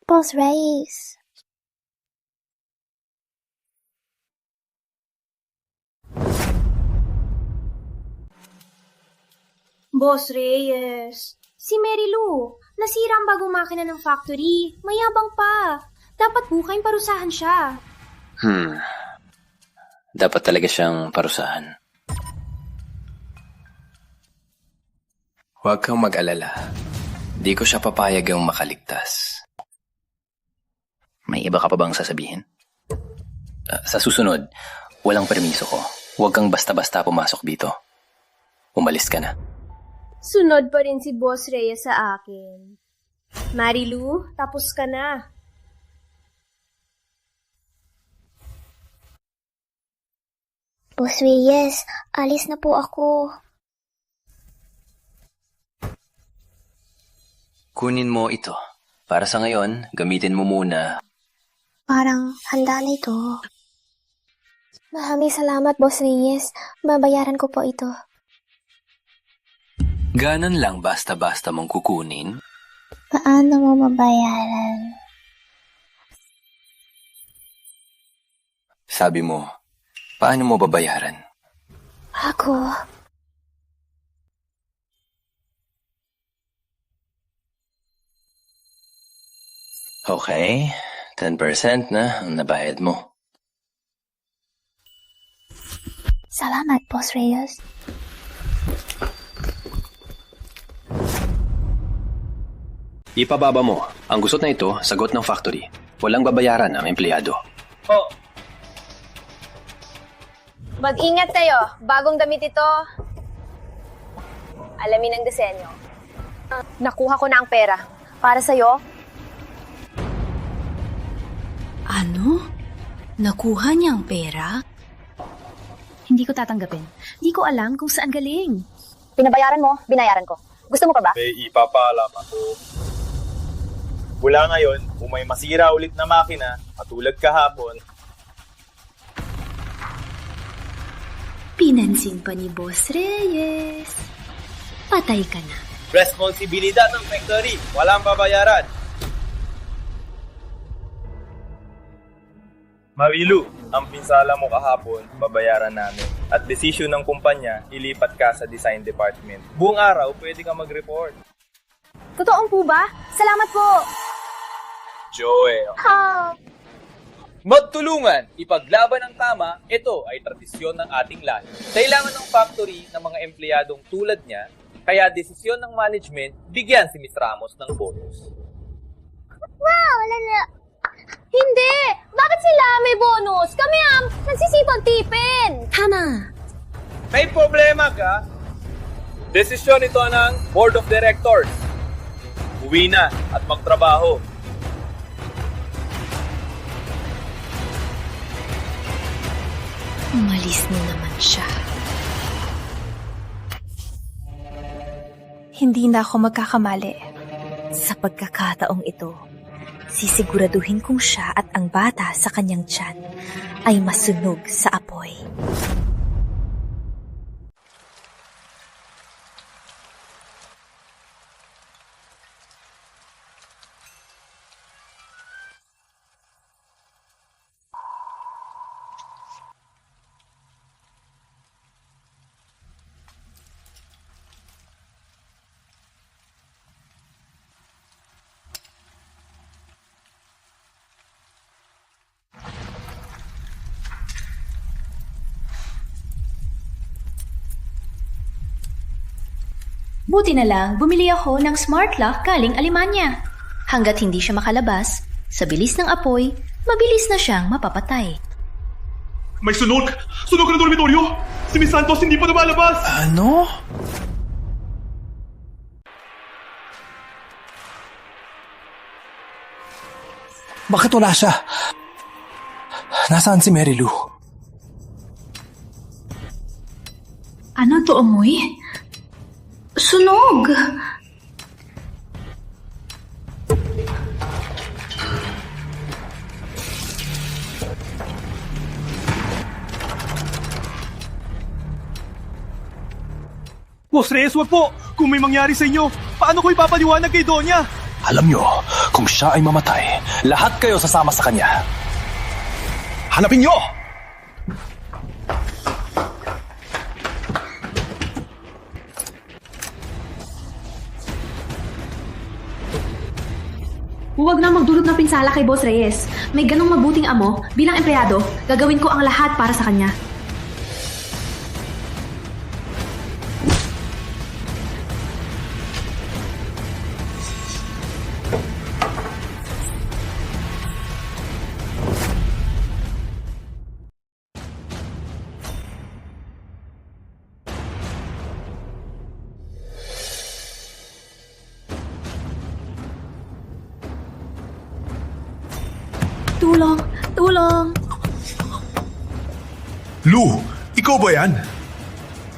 Boss Reyes. Boss Reyes, si Mary Lou, nasira ang bagong makina ng factory. Mayabang pa. Dapat bukay parusahan siya. Dapat talaga siyang parusahan. Huwag kang mag-alala. Di ko siya papayagang makaligtas. May iba ka pa bang sasabihin? Sa susunod, walang permiso ko. Huwag kang basta-basta pumasok dito. Umalis ka na. Sunod pa rin si Boss Reyes sa akin. Marilu, tapos ka na. Boss Reyes, alis na po ako. Kunin mo ito. Para sa ngayon, gamitin mo muna. Parang handa na ito. Maraming salamat, Boss Reyes. Babayaran ko po ito. Ganon lang basta-basta mong kukunin? Paano mo mabayaran? Sabi mo, paano mo babayaran? Ako. Okay, 10% na ang nabayad mo. Salamat, Boss Reyes. Ipababa mo. Ang gusot na ito, sagot ng factory. Walang babayaran ang empleyado. Oh. Mag-ingat kayo. Bagong damit ito. Alamin ang disenyo. Nakuha ko na ang pera. Para sa'yo. Ano? Nakuha niya ang pera? Hindi ko tatanggapin. Hindi ko alam kung saan galing. Pinabayaran mo, binayaran ko. Gusto mo pa ba? May ipapaalam ako. Mula ngayon, kung may masira ulit na makina, katulad kahapon, Pinansin pa ni Boss Reyes. Patay ka na. responsibilidad ng factory, walang babayaran. Marilu, ang pinsala mo kahapon, babayaran namin. At desisyon ng kumpanya, ilipat ka sa design department. Buong araw, pwede ka mag-report. Totoong po ba? Salamat po! Joey. Magtulungan, ipaglaban ang tama, ito ay tradisyon ng ating lahi. Kailangan ng factory ng mga empleyadong tulad niya, kaya desisyon ng management, bigyan si Ms. Ramos ng bonus. Wow! Hindi! Bakit sila may bonus? Kami nagsisipag tipin! Tama! May problema ka? Desisyon ito ng Board of Directors. Uwi na at magtrabaho. Umalis na naman siya. Hindi na ako magkakamali. Sa pagkakataong ito, sisiguraduhin kong siya at ang bata sa kanyang tiyan ay masunog sa apoy. Buti na lang, bumili ako ng smart lock galing Alemanya. Hanggat hindi siya makalabas, sa bilis ng apoy, mabilis na siyang mapapatay. May sunog! Sunog ng dormitoryo! Si Miss Santos hindi pa lumalabas! Ano? Bakit wala siya? Nasaan si Mary Lou? Ano to amoy? Sunog! Boss Reyes, wag po! Kung may mangyari sa inyo, paano ko ipapaliwanag kay Donya? Alam nyo, kung siya ay mamatay, lahat kayo sasama sa kanya. Hanapin nyo! Huwag na magdulot ng pinsala kay Boss Reyes. May ganong mabuting amo, bilang empleyado, gagawin ko ang lahat para sa kanya. Tulong! Tulong! Lou, ikaw ba yan?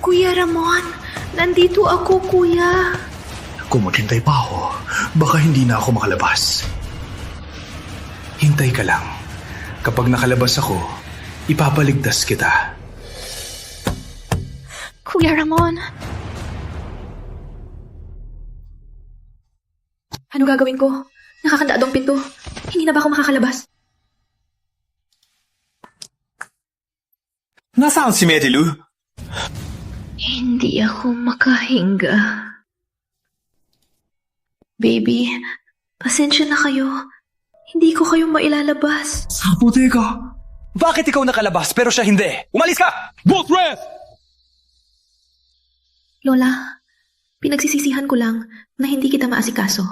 Kuya Ramon, nandito ako, kuya. Kung maghintay pa ako, baka hindi na ako makalabas. Hintay ka lang. Kapag nakalabas ako, ipapaligtas kita. Kuya Ramon. Ano gagawin ko? Nakakandado ang pinto. Hindi na ba ako makakalabas? Nasaan si Mary Lou? Hindi ako makahinga. Baby, pasensya na kayo. Hindi ko kayo mailalabas. Puti ka! Bakit ikaw nakalabas pero siya hindi? Umalis ka! Boss Reyes! Lola, pinagsisisihan ko lang na hindi kita maasikaso.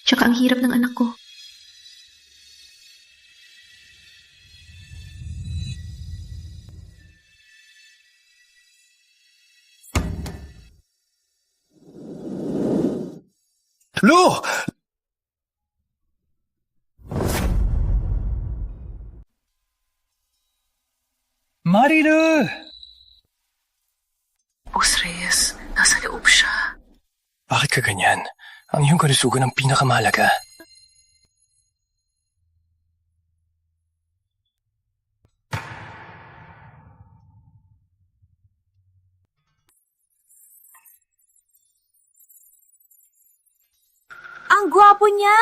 Tsaka ang hirap ng anak ko. Lou! Marilu! Boss Reyes, nasa loob siya. Bakit ka ganyan? Ang iyong kalusugan ang pinakamahalaga. Ang gwapo niya!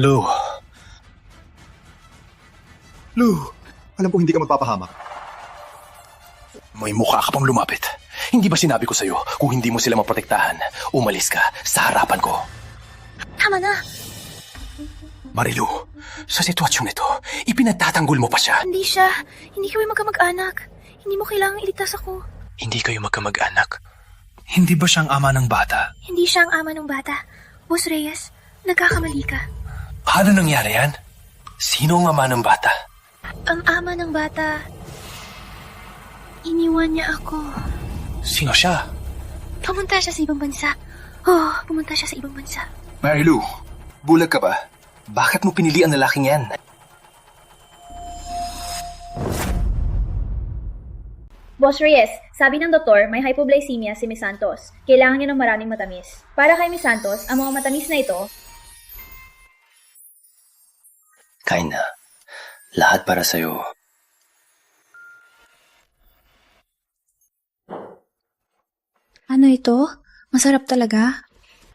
Lou. Lou, alam ko hindi ka magpapahamak. May mukha ka pang lumapit. Hindi ba sinabi ko sa'yo, kung hindi mo sila maprotektahan, umalis ka sa harapan ko? Tama na! Marilu, sa sitwasyon nito, ipinagtatanggol mo pa siya. Hindi siya. Hindi kami magkamag-anak. Hindi mo kailangang iligtas ako. Hindi kayo magkamag-anak. Hindi ba siyang ama ng bata? Hindi siya ang ama ng bata. Boss Reyes, nagkakamali ka. Ano nangyari yan? Sino ang ama ng bata? Ang ama ng bata, iniwan niya ako. Sino siya? Pumunta siya sa ibang bansa. Oh, pumunta siya sa ibang bansa. Marilu, bulag ka ba? Bakit mo pinili ang lalaking yan? Boss Reyes, sabi ng doktor, may hypoglycemia si Miss Santos. Kailangan niya ng maraming matamis. Para kay Miss Santos, ang mga matamis na ito, Kain na. Lahat para sa'yo. Ano ito? Masarap talaga.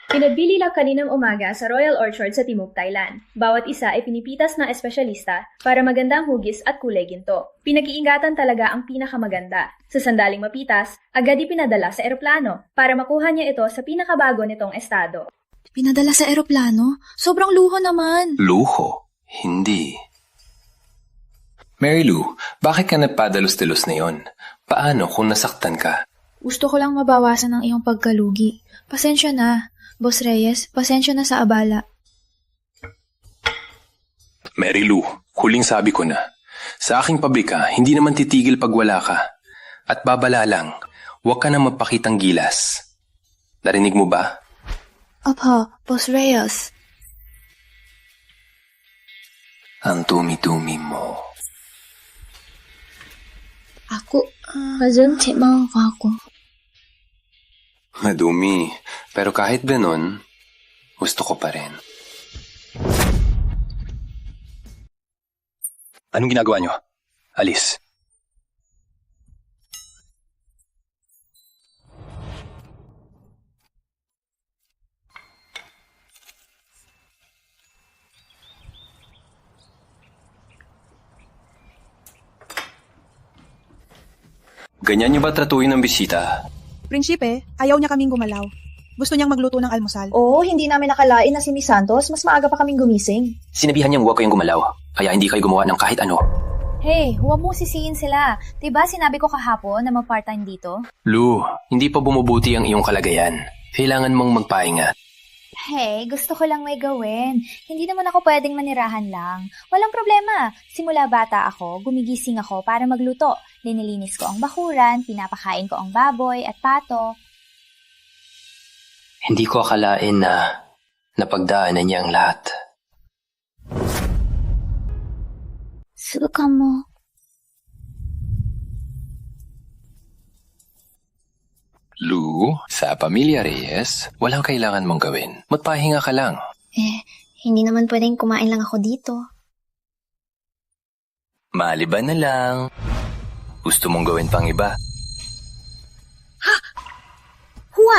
pinabili lang kaninang umaga sa Royal Orchard sa Timog, Thailand. Bawat isa ay pinipitas ng espesyalista para maganda ang hugis at kulay ginto. Pinag-iingatan talaga ang pinakamaganda. Sa sandaling mapitas, agad ipinadala sa eroplano para makuha niya ito sa pinakabago nitong estado. Pinadala sa eroplano? Sobrang luho naman. Luho? Hindi. Mary Lou, bakit ka nagpadalos-dalos na yon? Paano kung nasaktan ka? Gusto ko lang mabawasan ang iyong pagkalugi. Pasensya na, Boss Reyes. Pasensya na sa abala. Mary Lou, huling sabi ko na. Sa aking pabrika, hindi naman titigil pag wala ka. At babala lang, huwag ka na magpakitang gilas. Narinig mo ba? Opo, Boss Reyes. Ang dumi-dumi mo. Ako, kasente mga ako. Madumi. Pero kahit ganon, gusto ko pa rin. Anong ginagawa nyo? Alis. Ganyan nyo ba tratuhin ng bisita? Prinsipe, ayaw niya kaming gumalaw. Gusto niyang magluto ng almusal. Oo, hindi namin nakalain na si Miss Santos. Mas maaga pa kaming gumising. Sinabihan niyang huwag kayong gumalaw, kaya hindi kayo gumawa ng kahit ano. Hey, huwag mo sisihin sila. Diba sinabi ko kahapon na mag-part-time dito? Lou, hindi pa bumubuti ang iyong kalagayan. Kailangan mong magpahinga. Hey, gusto ko lang may gawin. Hindi naman ako pwedeng manirahan lang. Walang problema. Simula bata ako, gumigising ako para magluto. Linilinis ko ang bakuran, pinapakain ko ang baboy at pato. Hindi ko akalain na napagdaanan niya ang lahat. Suka mo. Lou, sa Pamilya Reyes, walang kailangan mong gawin. Magpahinga ka lang. Hindi naman pwedeng kumain lang ako dito. Maliban na lang. Gusto mong gawin pang iba? Huwa!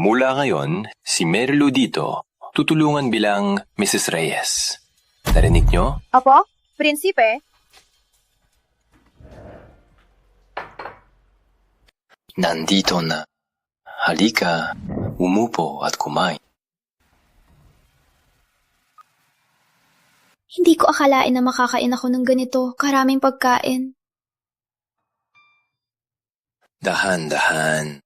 Mula ngayon, si Mary Lou dito, tutulungan bilang Mrs. Reyes. Narinig nyo? Apo? Prinsipe? Nandito na. Halika, umupo at kumain. Hindi ko akalain na makakain ako ng ganito, karaming pagkain. Dahan-dahan.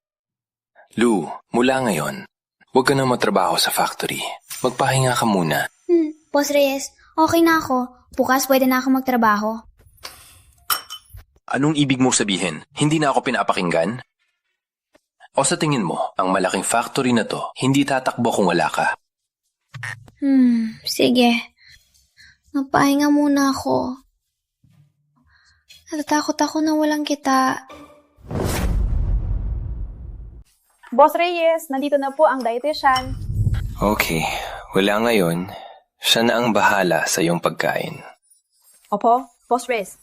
Lou, mula ngayon, huwag ka na matrabaho sa factory. Magpahinga ka muna. Boss Reyes, okay na ako. Bukas pwede na ako magtrabaho. Anong ibig mo sabihin? Hindi na ako pinapakinggan? O sa tingin mo, ang malaking factory na to, hindi tatakbo kung wala ka? Sige. Magpahinga muna ako. Natatakot ako na walang kita. Boss Reyes, nandito na po ang dietitian. Okay, wala ngayon. Siya na ang bahala sa iyong pagkain. Opo, Boss Reyes.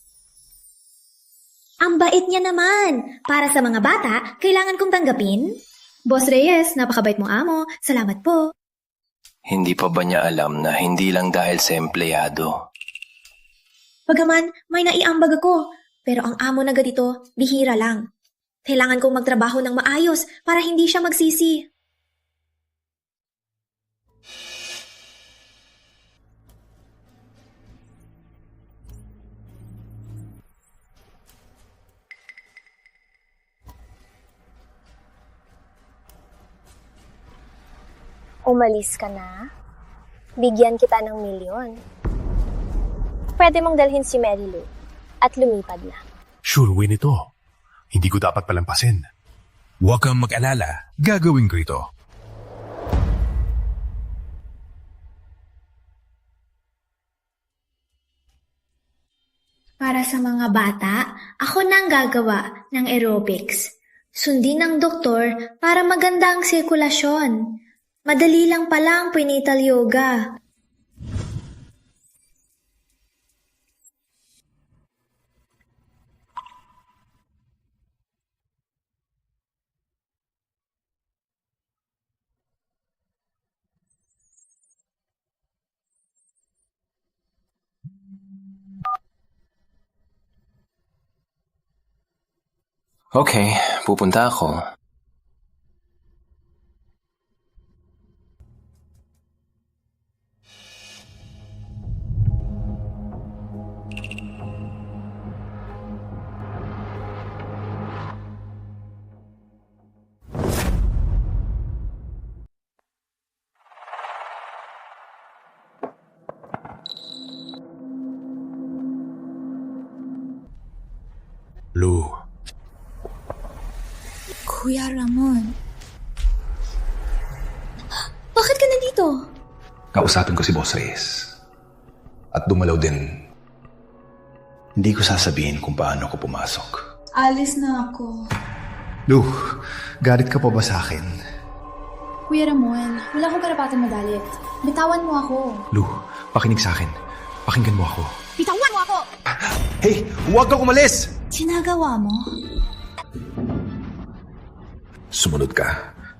Ang bait niya naman. Para sa mga bata, kailangan kong tanggapin. Boss Reyes, napakabait mong amo. Salamat po. Hindi pa ba niya alam na hindi lang dahil sa empleyado? Bagaman, may naiambag ako. Pero ang amo na ganito, bihira lang. Kailangan kong magtrabaho ng maayos para hindi siya magsisi. Umalis ka na? Bigyan kita ng milyon. Pwede mong dalhin si Mary Lou at lumipad na. Sure win ito. Hindi ko dapat palampasin. Huwag kang mag-alala. Gagawin ko ito. Para sa mga bata, ako nang gagawa ng aerobics. Sundin ng doktor para maganda ang sirkulasyon. Madali lang pala ang prenatal yoga. Okay, pupunta ako. Lou. Kuya Ramon. Bakit ka nandito? Kausapin ko si Boss Reyes. At dumalaw din. Hindi ko sasabihin kung paano ako pumasok. Alis na ako. Lou, galit ka pa ba sa akin? Kuya Ramon, wala akong karapatan magalit. Bitawan mo ako. Lou, pakinig sa akin. Pakinggan mo ako. Bitawan mo ako! Hey, huwag kang umalis! Sinagawa mo? Sumunod ka.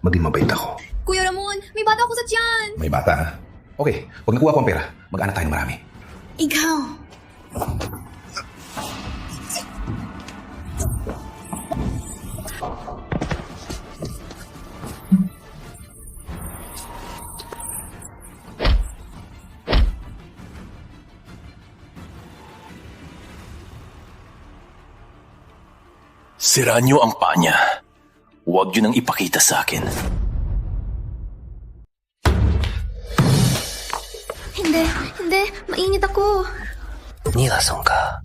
Maging mabait ako. Kuya Ramon, may bata ako sa tiyan! May bata, ha? Okay, pag nakuha ko ang pera, mag-anak tayo ng marami. Ikaw! Sira niyo ang paa niya. Huwag niyo nang ipakita sa akin. Hindi. Mainit ako. Nilasong ka.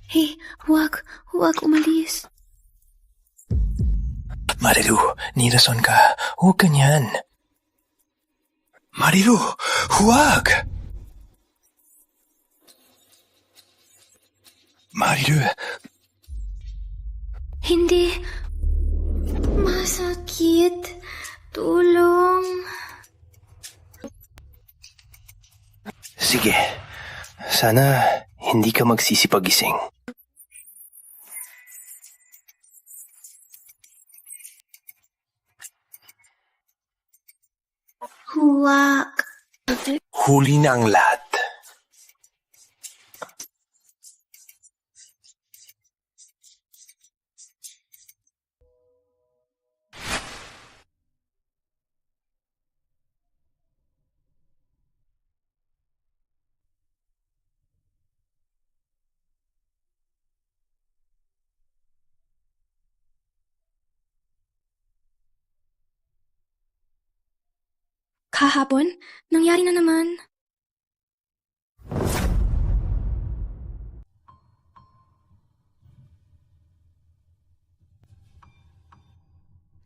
Hey, huwag umalis. Marilu, nilason ka. Huwag ganyan. Marilu, huwag! Marilu. Hindi. Masakit. Tulong. Sige. Sana hindi ka magsisipagising. Huwag. Huli na ang lahat. Kahapon, nangyari na naman.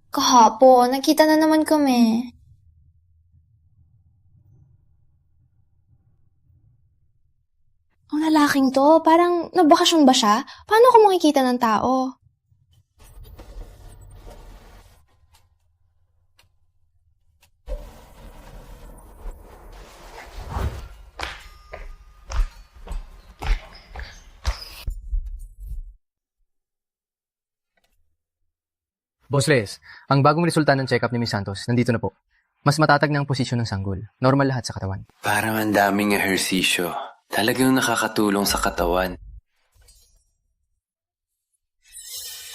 Kahapon, nakita na naman kami. Ang lalaking to, parang nagbakasyon ba siya? Paano ako makikita ng tao? Boss Reyes, ang bagong resulta ng check-up ni Miss Santos, nandito na po. Mas matatag na ang posisyon ng sanggol. Normal lahat sa katawan. Parang ang daming ehersisyo. Talagang nakakatulong sa katawan.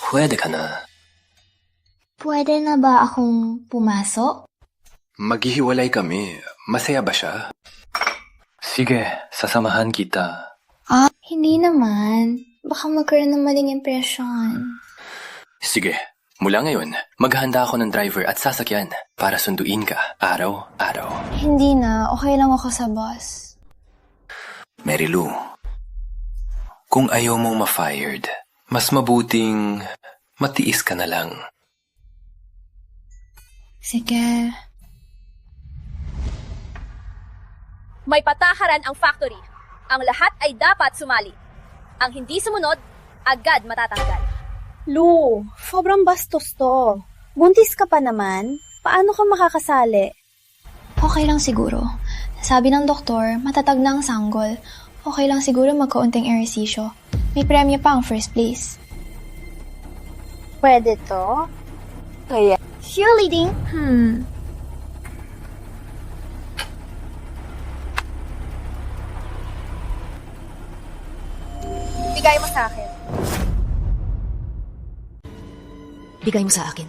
Pwede ka na. Pwede na ba akong pumasok? Maghihiwalay kami. Masaya ba siya? Sige, sasamahan kita. Hindi naman. Baka magkaroon ng maling impresyon. Sige, mula ngayon, maghahanda ako ng driver at sasakyan para sunduin ka araw-araw. Hindi na. Okay lang ako sa boss. Marilu, kung ayaw mong ma-fired, mas mabuting matiis ka na lang. Sige. May patakaran ang factory. Ang lahat ay dapat sumali. Ang hindi sumunod, agad matatanggal. Lu, sobrang bastos to. Buntis ka pa naman. Paano ka makakasali? Okay lang siguro. Sabi ng doktor, matatag na ang sanggol. Okay lang siguro magkaunting ehersisyo. May premyo pa ang first place. Pwede to? Kaya, cheerleading? Bigay mo sa akin. Bigay mo sa akin.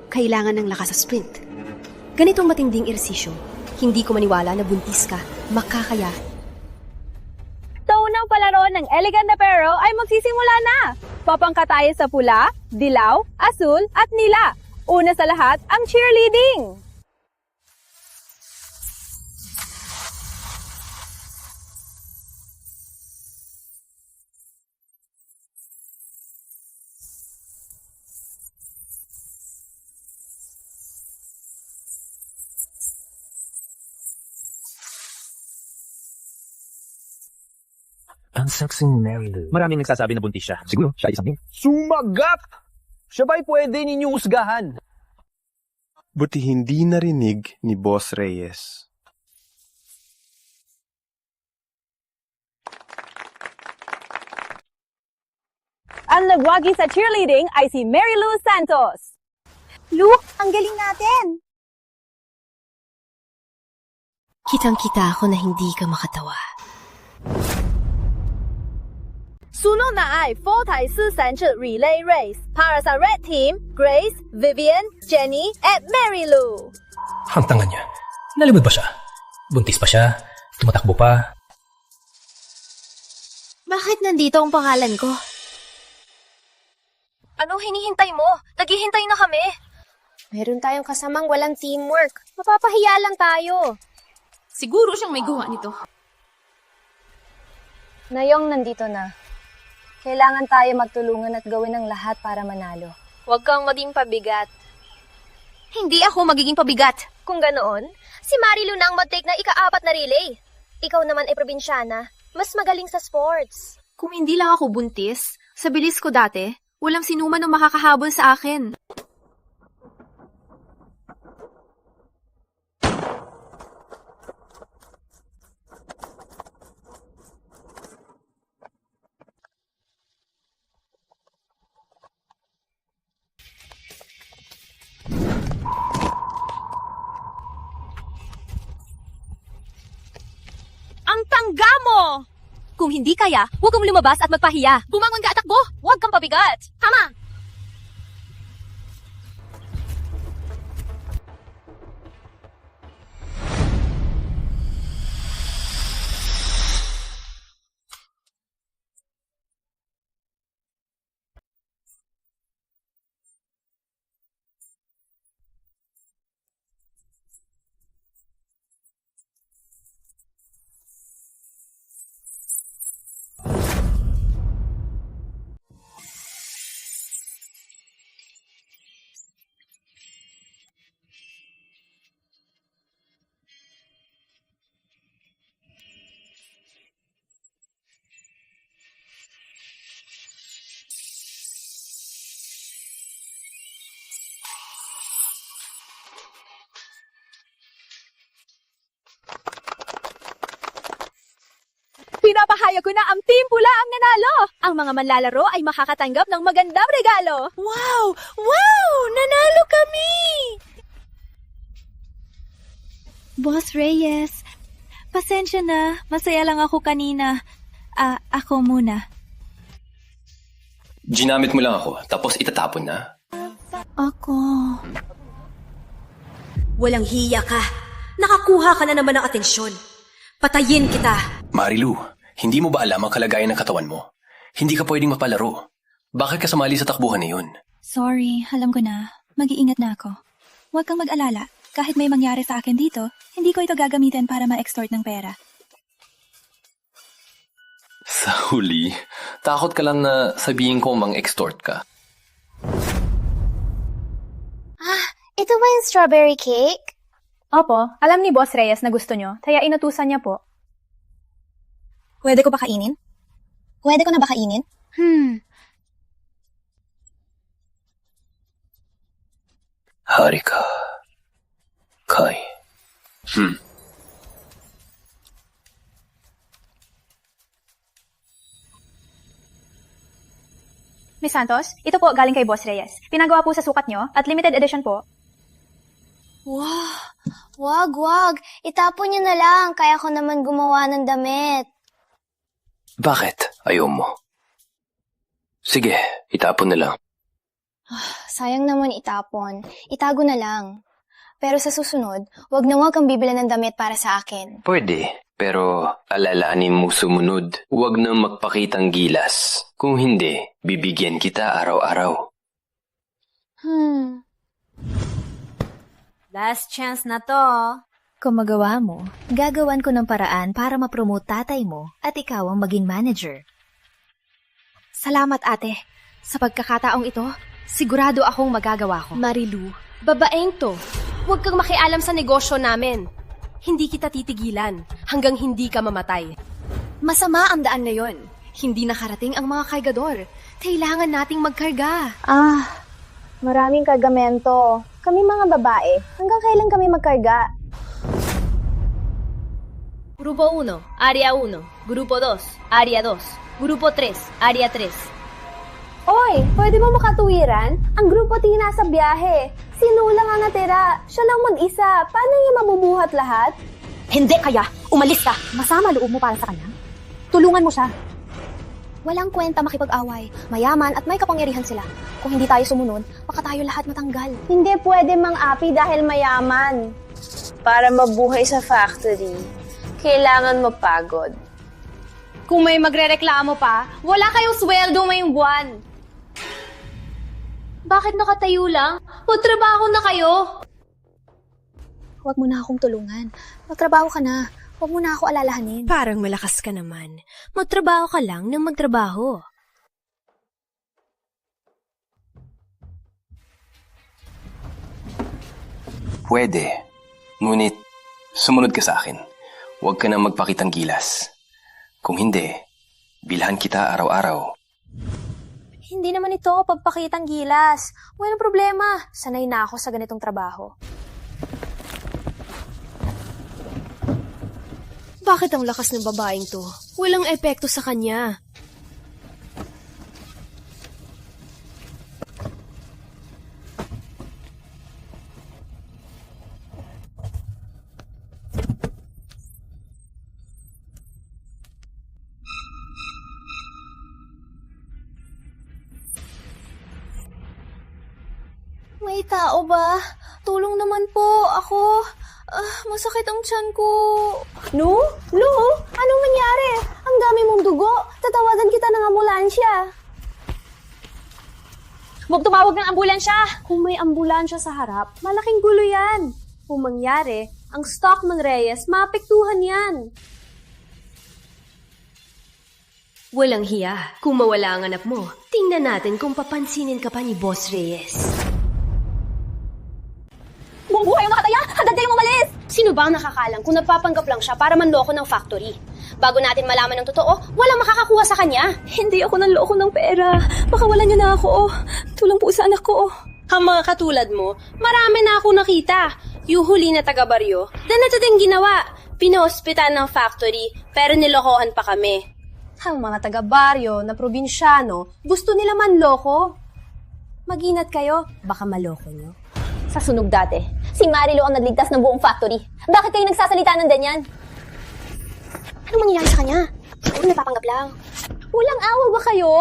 Kailangan ng lakas sa sprint. Ganitong matinding ersisyo, hindi ko maniwala na buntis ka, makakaya. So, unang palaro ng Elegant na Pero ay magsisimula na. Papangka tayo sa pula, dilaw, asul, at nila. Una sa lahat, ang cheerleading. Ang sexy ni Mary Lou. Maraming nagsasabi na buntis siya. Siguro, siya isang din. Sumagat! Siya ba'y pwede ninyong usgahan? Buti hindi narinig ni Boss Reyes. Ang nagwagi sa cheerleading ay si Mary Lou Santos. Lu, ang galing natin! Kitang-kita ako na hindi ka makatawa. Sunod na ay 4x400 relay race para sa Red Team, Grace, Vivian, Jenny, at Mary Lou. Ang tanga niya. Nalimod ba siya? Buntis pa siya? Tumatakbo pa? Bakit nandito ang pangalan ko? Anong hinihintay mo? Naghihintay na kami. Meron tayong kasamang walang teamwork. Mapapahiya lang tayo. Siguro siyang may gawa nito. Nayong nandito na. Kailangan tayo magtulungan at gawin ang lahat para manalo. Huwag kang maging pabigat. Hindi ako magiging pabigat. Kung ganoon, si Marilu na ang mag-take na ika-4 na relay. Ikaw naman ay probinsyana. Mas magaling sa sports. Kung hindi lang ako buntis, sa bilis ko dati, walang sinuman ang makakahabol sa akin. Ang tangga mo! Kung hindi kaya, huwag kang lumabas at magpahiya. Bumangon ka at takbo! Huwag kang pabigat! Tama! Pinapahayag ko na ang Team Pula ang nanalo! Ang mga manlalaro ay makakatanggap ng magandang regalo! Wow! Wow! Nanalo kami! Boss Reyes, pasensya na. Masaya lang ako kanina. Ako muna. Ginamit mo lang ako, tapos itatapon na. Ako. Walang hiya ka. Nakakuha ka na naman ng atensyon. Patayin kita. Marilu, hindi mo ba alam ang kalagayan ng katawan mo? Hindi ka pwedeng mapalaro. Bakit ka sumali sa takbuhan na yun? Sorry, alam ko na. Mag-iingat na ako. Huwag kang mag-alala. Kahit may mangyari sa akin dito, hindi ko ito gagamitin para ma-extort ng pera. Sa huli, takot ka lang na sabihin ko mang-extort ka. Ito ba yung strawberry cake? Opo, alam ni Boss Reyes na gusto nyo, kaya inutusan niya po. Pwede ko ba kainin? Pwede ko na ba kainin? Hari ka. Kai. Miss Santos, ito po galing kay Boss Reyes. Pinagawa po sa sukat nyo at limited edition po. Wow! Wag. Itapon niyo na lang, kaya ko naman gumawa ng damit. Bakit? Ayaw mo. Sige, itapon na lang. Sayang naman itapon. Itago na lang. Pero sa susunod, wag kang bibili ng damit para sa akin. Pwede, pero alalahanin mo sumunod. Huwag na magpakitang gilas. Kung hindi, bibigyan kita araw-araw. Last chance na to. Kung magawa mo, gagawan ko ng paraan para ma-promote tatay mo at ikaw ang maging manager. Salamat, ate. Sa pagkakataong ito, sigurado akong magagawa ko. Marilu, babaeng to. Huwag kang makialam sa negosyo namin. Hindi kita titigilan hanggang hindi ka mamatay. Masama ang daan na yon. Hindi nakarating ang mga kargador. Kailangan nating magkarga. Maraming kargamento. Kami mga babae, hanggang kailan kami magkarga? Grupo 1, Area 1. Grupo 2, Area 2. Grupo 3, Area 3. Oy, pwede mo makatuwiran? Ang grupo T nasa biyahe. Sino lang ang natira? Siya lang mag-isa. Paano niya mabubuhat lahat? Hindi kaya. Umalis ka. Masama loob mo para sa kanya. Tulungan mo siya. Walang kwenta makipag-away. Mayaman at may kapangyarihan sila. Kung hindi tayo sumunod, baka tayo lahat matanggal. Hindi pwede mang-api dahil mayaman. Para mabuhay sa factory, kailangan mapagod. Kung may magrereklamo pa, wala kayong sweldo ngayong buwan. Bakit nakatayo lang? Magtrabaho na kayo. Huwag mo na akong tulungan. Magtrabaho ka na. Huwag mo na ako alalahanin. Parang malakas ka naman. Magtrabaho ka lang ng magtrabaho. Pwede. Ngunit, sumunod ka sa akin. Huwag ka na magpakitang gilas. Kung hindi, bilhan kita araw-araw. Hindi naman ito pagpakitang gilas. Walang problema. Sanay na ako sa ganitong trabaho. Bakit ang lakas ng babaeng to? Walang epekto sa kanya. May tao ba? Tulong naman po. Ako. Masakit ang tiyan ko. No? Lu? Anong nangyari? Ang dami mong dugo. Tatawagan kita ng ambulansya. Huwag tumawag ng ambulansya! Kung may ambulansya sa harap, malaking gulo yan. Kung mangyari, ang Stockman Reyes, maapektuhan yan. Walang hiya. Kung mawala ang anak mo, tingnan natin kung papansinin ka pa ni Boss Reyes. Buong buhay yung nakataya! Hanggang kayong umalis! Sino ba ang nakakalang kung nagpapanggap lang siya para manloko ng factory? Bago natin malaman ng totoo, walang makakakuha sa kanya. Hindi ako nanloko ng pera. Pakawalan niyo na ako. Tulong po sa anak ko. Ang mga katulad mo, marami na ako nakita. Yung huli na taga-baryo, ganito din ginawa. Pinohospital ng factory, pero nilokohan pa kami. Ang mga taga-baryo na probinsyano, gusto nila manloko. Mag-ingat kayo, baka maloko nyo. Sa sunog dati, si Marilu ang nagligtas ng buong factory. Bakit kayo nagsasalita ng ganyan? Anong mangyayari sa kanya? Siguro napapanggap lang. Walang awa ba kayo?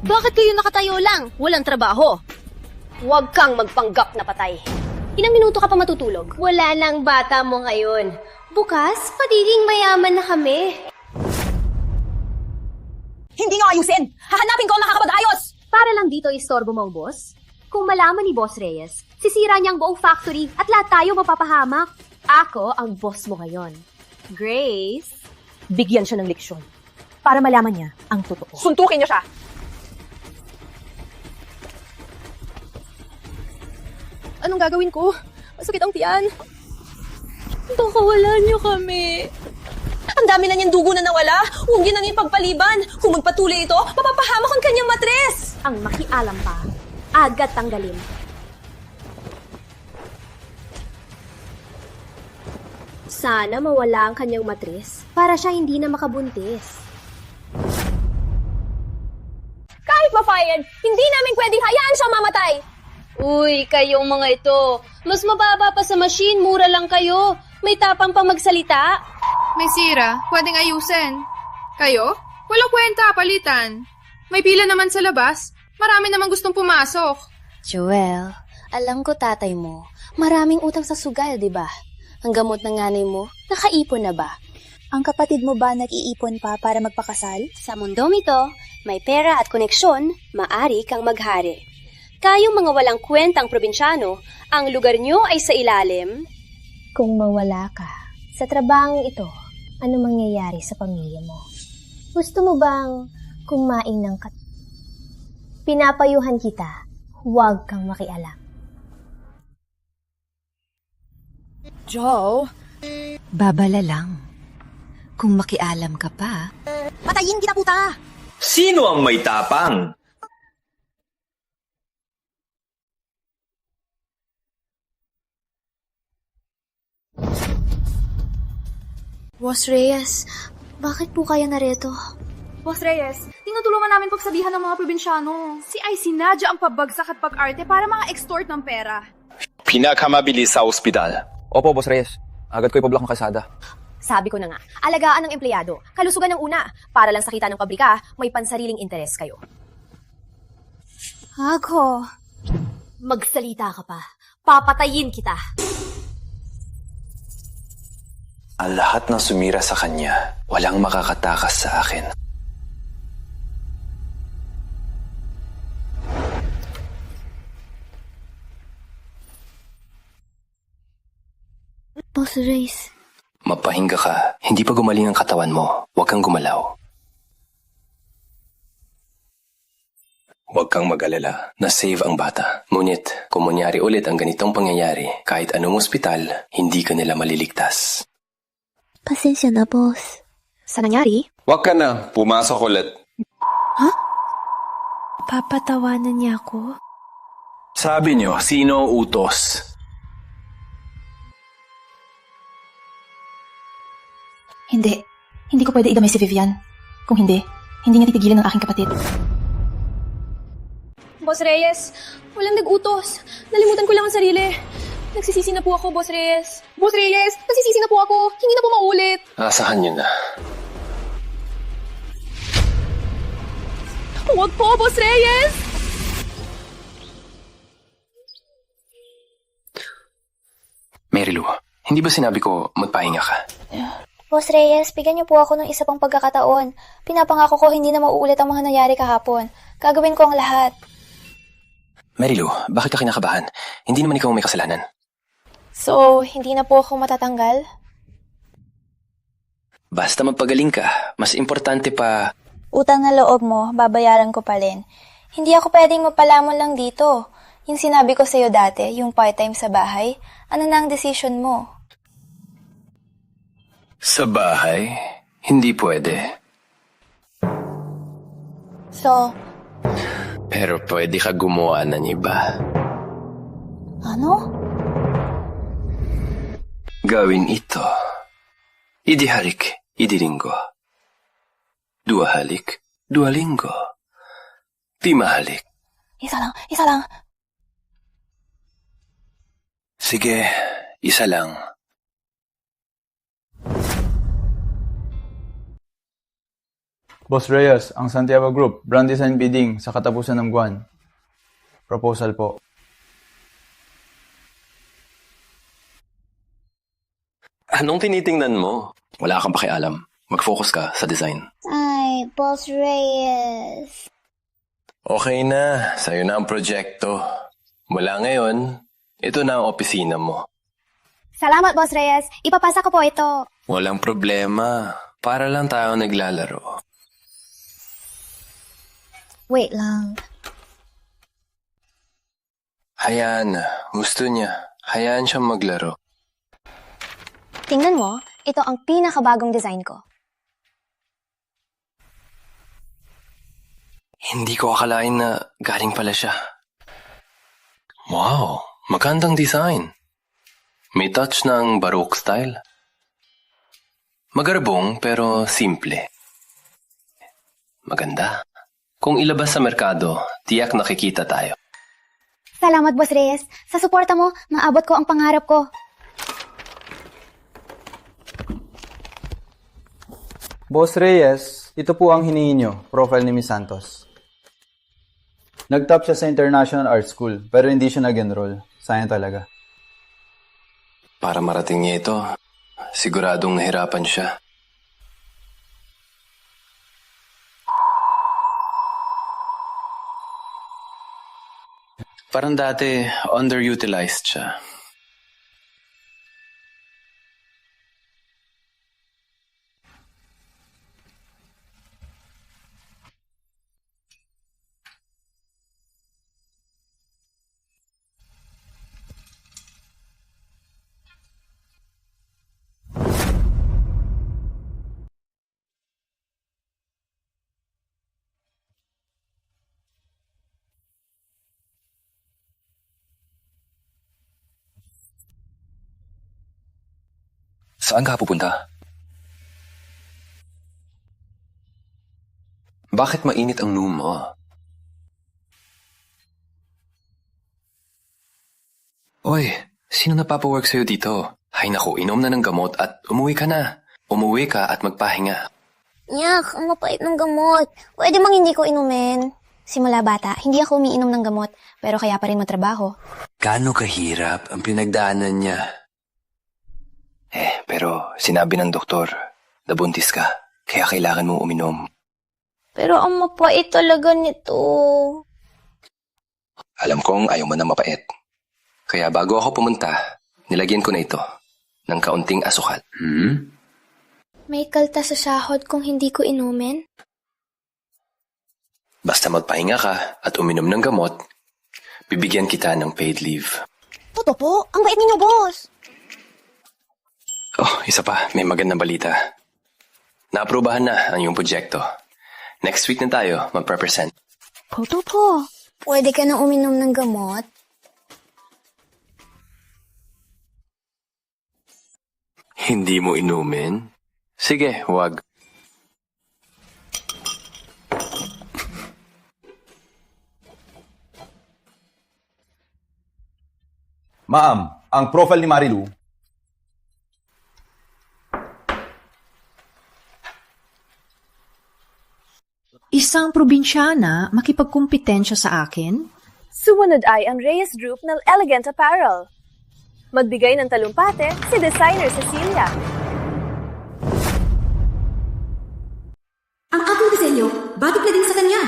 Bakit kayo nakatayo lang? Walang trabaho. Huwag kang magpanggap na patay. Ilang minuto ka pa matutulog? Wala nang bata mo ngayon. Bukas, pagiging mayaman na kami. Hindi nyo ayusin! Hahanapin ko ang nakakapag-ayos! Para lang dito istorbo mo, boss. Kung malaman ni Boss Reyes, sisira niya ang buong factory at lahat tayo mapapahamak. Ako ang boss mo ngayon. Grace? Bigyan siya ng leksyon para malaman niya ang totoo. Suntukin niyo siya! Anong gagawin ko? Masakit ang tiyan. Baka wala niyo kami. Ang dami na niyang dugo na nawala. Huwag niyo na niyang pagpaliban. Kung magpatuloy ito, mapapahamak ang kanyang matres. Ang makialam pa, agad tanggalin. Sana mawala ang kanyang matres para siya hindi na makabuntis. Kahit ma-fired, hindi namin pwedeng hayaan siyang mamatay. Uy, kayong mga ito. Mas mababa pa sa machine, mura lang kayo. May tapang pa magsalita. May sira, pwedeng ayusin. Kayo? Walang kwenta, palitan. May pila naman sa labas. Marami namang gustong pumasok. Joel, alam ko tatay mo. Maraming utang sa sugal, di ba? Ang gamot ng nanay mo, nakaipon na ba? Ang kapatid mo ba nag-iipon pa para magpakasal? Sa mundong ito, may pera at koneksyon, maari kang maghari. Kayong mga walang kwentang probinsyano, ang lugar nyo ay sa ilalim. Kung mawala ka sa trabahong ito, ano mangyayari sa pamilya mo? Gusto mo bang kumain ng Pinapayuhan kita, huwag kang makialam. Joe? Babala lang. Kung makialam ka pa. Patayin kita, puta! Sino ang may tapang? Boss Reyes, bakit po kayo narito? Boss Reyes, tinutulungan namin pagsabihan ng mga probinsyano. Si ay sinadya ang pagbagsak at pag-arte para mga extort ng pera. Pinakamabilis sa ospital. Opo, Boss Reyes. Agad ko ipablak ng kalsada. Sabi ko na nga, alagaan ng empleyado, kalusugan ng una, para lang sa kita ng pabrika, may pansariling interes kayo. Ako. Magsalita ka pa, papatayin kita. Ang lahat ng sumira sa kanya, walang makakatakas sa akin. Boss Reyes. Mapahinga ka. Hindi pa gumaling ang katawan mo. Huwag kang gumalaw. Huwag kang mag-alala. Na-save ang bata. Ngunit, kung mangyari ulit ang ganitong pangyayari, kahit anong ospital, hindi ka nila maliligtas. Pasensya na, boss. Sa nangyari? Huwag ka na. Pumasok ulit. Ha? Papatawanan niya ako? Sabi niyo, sino ang utos? Hindi. Hindi ko pwede idamay si Vivian. Kung hindi, hindi niya titigilan ng aking kapatid. Boss Reyes, walang nag-utos. Nalimutan ko lang ang sarili. Nagsisisi na po ako, Boss Reyes. Boss Reyes, nagsisisi na po ako. Hindi na po maulit. Asahan niyo na. Huwag po, Boss Reyes! Marilu, hindi ba sinabi ko magpahinga ka? Boss Reyes, bigyan niyo po ako ng isa pang pagkakataon. Pinapangako ko hindi na mauulit ang mga nangyari kahapon. Gagawin ko ang lahat. Marilu, bakit ka kinakabahan? Hindi naman ikaw may kasalanan. So, hindi na po ako matatanggal? Basta magpagaling ka, mas importante pa... Utang na loob mo, babayaran ko pa rin. Hindi ako pwedeng mapalamon lang dito. Yung sinabi ko sa'yo dati, yung part-time sa bahay, ano na ang decision mo? Sa bahay? Hindi pwede. So, Pero pwede ka gumawa ng iba. ano? Gawin ito. Idihalik, idilinggo. Dua halik, dua linggo. Timahalik. Isa lang. Sige, isa lang. Boss Reyes, ang Santiago Group, brand design bidding sa katapusan ng buwan. Proposal po. Anong tinitingnan mo? Wala kang pakialam. Mag-focus ka sa design. Ay, Boss Reyes. Okay na, sa'yo na ang proyekto. Mula ngayon, ito na ang opisina mo. Salamat, Boss Reyes. Ipapasa ko po ito. Walang problema. Para lang tayo naglalaro. Wait lang. Hayaan na. Gusto niya. Hayaan siyang maglaro. Tingnan mo, ito ang pinakabagong design ko. Hindi ko akalain na galing pala siya. Wow, magandang design. May touch ng Baroque style. Magarbong pero simple. Maganda. Kung ilabas sa merkado, tiyak nakikita tayo. Salamat, Boss Reyes. Sa suporta mo, maabot ko ang pangarap ko. Boss Reyes, ito po ang hiningi nyo, profile ni Miss Santos. Nag-top siya sa International Art School, pero hindi siya nag-enroll. Sayang talaga. Para marating niya ito, siguradong nahirapan siya. Parang dati, underutilized siya. Saan ka pupunta? Bakit mainit ang room mo? Oy, sino napapawork sa'yo dito? Hay naku, inom na ng gamot at umuwi ka na. Umuwi ka at magpahinga. Yak, ang mapait ng gamot. Pwede mang hindi ko inumin. Simula bata, hindi ako umiinom ng gamot, pero kaya pa rin matrabaho. Gaano kahirap ang pinagdaanan niya? Pero sinabi ng doktor, nabuntis ka, kaya kailangan mong uminom. Pero ang mapait talaga nito. Alam kong ayaw mo na mapait. Kaya bago ako pumunta, nilagyan ko na ito ng kaunting asukal. May kaltas sa sahod kung hindi ko inumin? Basta magpahinga ka at uminom ng gamot, bibigyan kita ng paid leave. Toto po, ang bait ninyo, boss. Oh, isa pa, may magandang balita. Naaprubahan na ang iyong proyekto. Next week na tayo magpe-present. Toto po, pwede ka na uminom ng gamot? Hindi mo inumin? Sige, huwag. Ma'am, ang profile ni Marilu. Isang probinsyana makipagkumpetensya sa akin? Sumunod ay ang Reyes Group ng Elegant Apparel. Magbigay ng talumpate si Designer Cecilia. Ang aking disenyo, bagay na din sa kanya.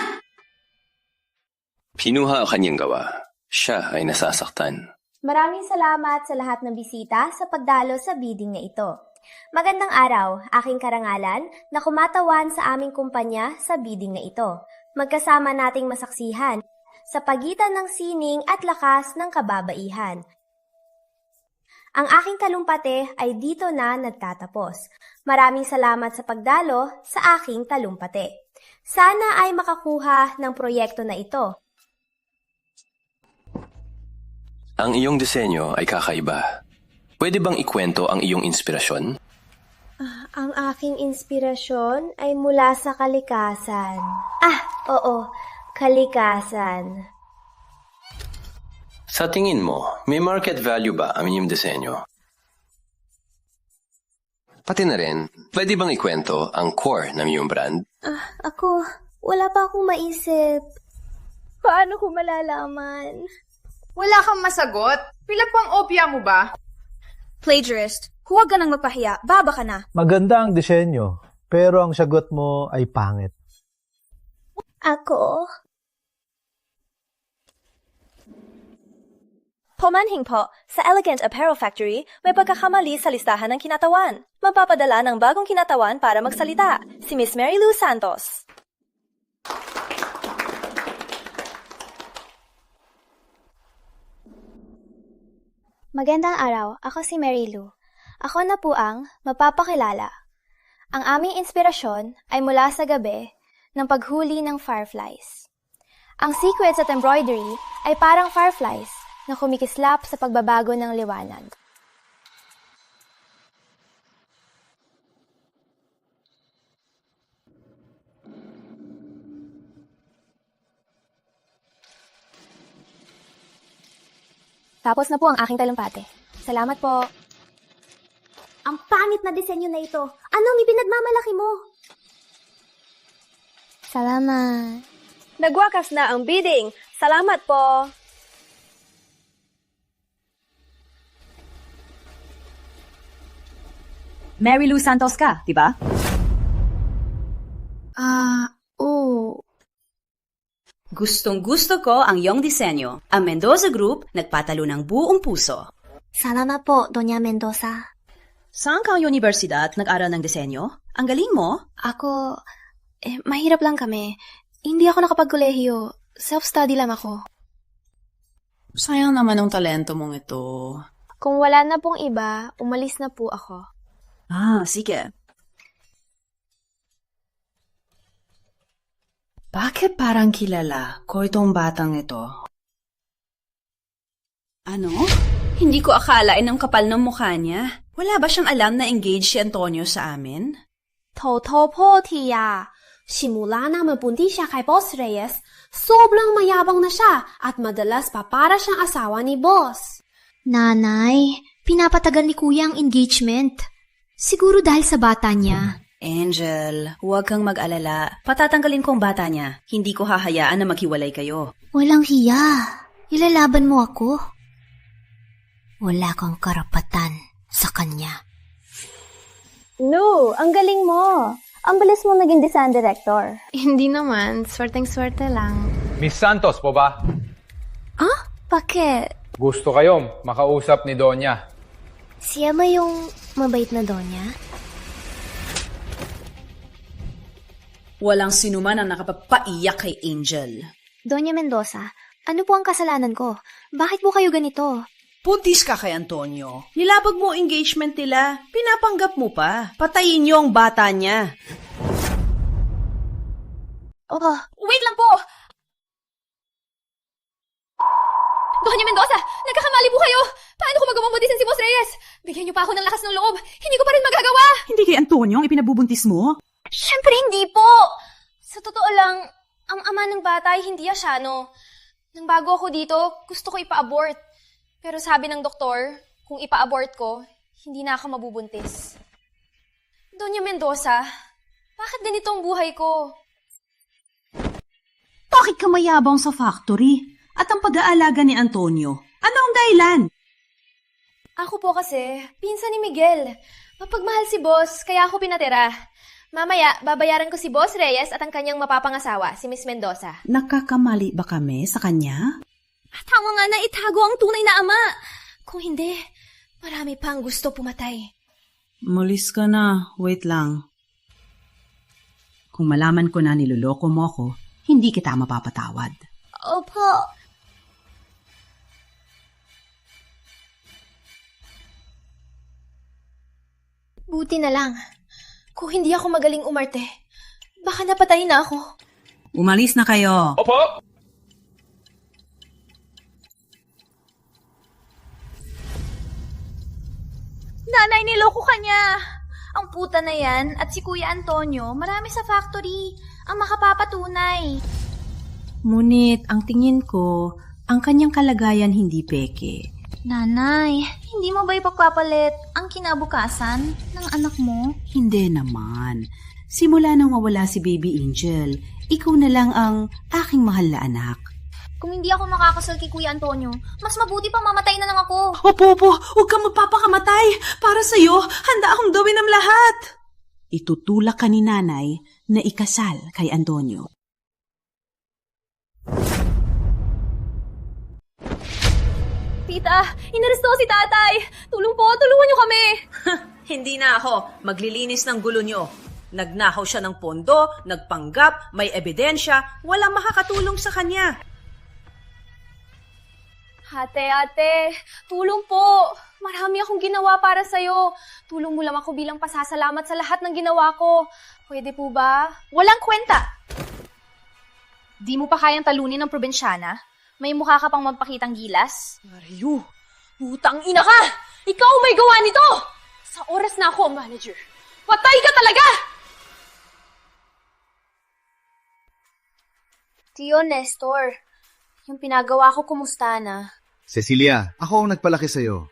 Pinuha ang kanyang gawa. Siya ay nasasaktan. Maraming salamat sa lahat ng bisita sa pagdalo sa bidding na ito. Magandang araw, aking karangalan na kumatawan sa aming kumpanya sa bidding na ito. Magkasama nating masaksihan sa pagitan ng sining at lakas ng kababaihan. Ang aking talumpate ay dito na nagtatapos. Maraming salamat sa pagdalo sa aking talumpate. Sana ay makakuha ng proyekto na ito. Ang iyong disenyo ay kakaiba. Pwede bang ikwento ang iyong inspirasyon? Ang aking inspirasyon ay mula sa kalikasan. Oo, kalikasan. Sa tingin mo, may market value ba ang iyong disenyo? Pati na rin, pwede bang ikwento ang core ng iyong brand? Ako, wala pa akong maisip. Paano ko malalaman? Wala kang masagot? Pila pang opya mo ba? Plagiarist, huwag ka nang magpahiya. Baba ka na. Maganda ang disenyo, pero ang sagot mo ay pangit. Ako? Pumanhing po, sa Elegant Apparel Factory, may pagkakamali sa listahan ng kinatawan. Magpapadala ng bagong kinatawan para magsalita, si Miss Marilu Santos. Magandang araw, ako si Mary Lou. Ako na po ang mapapakilala. Ang aming inspirasyon ay mula sa gabi ng paghuli ng fireflies. Ang secrets at embroidery ay parang fireflies na kumikislap sa pagbabago ng liwanag. Tapos na po ang aking talumpate. Salamat po. Ang pangit na disenyo na ito. Anong ipinagmamalaki mo? Salamat. Nagwakas na ang bidding. Salamat po. Mary Lou Santos ka, di ba? Oo. Gustong-gusto ko ang iyong disenyo. Ang Mendoza Group nagpatalo ng buong puso. Salamat po, Doña Mendoza. Saan kang universidad nag-aral ng disenyo? Ang galing mo. Ako, mahirap lang kami. Hindi ako nakapag-kolehiyo. Self-study lang ako. Sayang naman ang talento mong ito. Kung wala na pong iba, umalis na po ako. Sige. Bakit parang kilala ko itong batang ito? Ano? Hindi ko akalain ang kapal ng mukha niya. Wala ba siyang alam na engaged si Antonio sa amin? Totoo po, Tia. Simula na mabunti siya kay Boss Reyes, sobrang mayabang na siya at madalas pa para siyang asawa ni Boss. Nanay, pinapatagal ni Kuya ang engagement. Siguro dahil sa bata niya. Angel, huwag kang mag-alala. Patatanggalin ko ang bata niya. Hindi ko hahayaan na maghiwalay kayo. Walang hiya. Ilalaban mo ako. Wala kang karapatan sa kanya. Lou, ang galing mo. Ang bilis mo naging design director. Hindi naman, swerteng-swerte lang. Miss Santos po ba? Bakit? Gusto kayong makausap ni Donya. Siya ba yung mabait na Donya? Walang sinuman ang nakapapaiyak kay Angel. Doña Mendoza, ano po ang kasalanan ko? Bakit po kayo ganito? Puntis ka kay Antonio. Nilabag mo ang engagement nila. Pinapanggap mo pa. Patayin niyo ang bata niya. Wait lang po! Doña Mendoza, nagkakamali po kayo! Paano ko magawang buntisin si Boss Reyes? Bigyan niyo pa ako ng lakas ng loob. Hindi ko pa rin magagawa! Hindi kay Antonio ang ipinabubuntis mo? Siyempre hindi po! Sa totoo lang, ang ama ng bata ay hindi asyano. Nang bago ako dito, gusto ko ipa-abort. Pero sabi ng doktor, kung ipa-abort ko, hindi na ako mabubuntis. Doña Mendoza, bakit ganito ang buhay ko? Bakit ka mayabang sa factory? At ang pag-aalaga ni Antonio? Ano ang dahilan? Ako po kasi, pinsan ni Miguel. Mapagmahal si Boss, kaya ako pinatira. Mamaya, babayaran ko si Boss Reyes at ang kanyang mapapangasawa, si Miss Mendoza. Nakakamali ba kami sa kanya? Tama nga na itago ang tunay na ama. Kung hindi, marami pa ang gusto pumatay. Malis ka na. Wait lang. Kung malaman ko na niloloko mo ako, hindi kita mapapatawad. Opo. Buti na lang. Kung hindi ako magaling umarte, baka napatay na ako. Umalis na kayo. Opo! Nanay, niloko ka niya. Ang puta na yan at si Kuya Antonio, marami sa factory. Ang makapapatunay. Ngunit, ang tingin ko, ang kanyang kalagayan hindi peke. Nanay, hindi mo ba ipagpapalit ang kinabukasan ng anak mo? Hindi naman. Simula nang mawala si Baby Angel, ikaw na lang ang aking mahal na anak. Kung hindi ako makakasal kay Kuya Antonio, mas mabuti pang mamatay na lang ako. Opo, huwag kang magpapakamatay. Para sa'yo, handa akong gawin ang lahat. Itutulak ka ni nanay na ikasal kay Antonio. Tita, inaresto si tatay. Tulungan niyo kami. Hindi na ako maglilinis ng gulo nyo. Nagnakaw siya ng pondo, nagpanggap, may ebidensya, walang makakatulong sa kanya. Ate, tulong po. Marami akong ginawa para sa'yo. Tulong mo lang ako bilang pasasalamat sa lahat ng ginawa ko. Pwede po ba? Walang kwenta! Di mo pa kayang talunin ng probinsyana? May mukha ka pang magpakitang gilas? Marilu, putang ina ka! Ikaw may gawa nito! Sa oras na ako, manager. Patay ka talaga! Tio Nestor, yung pinagawa ko kumusta na? Cecilia, ako ang nagpalaki sa'yo.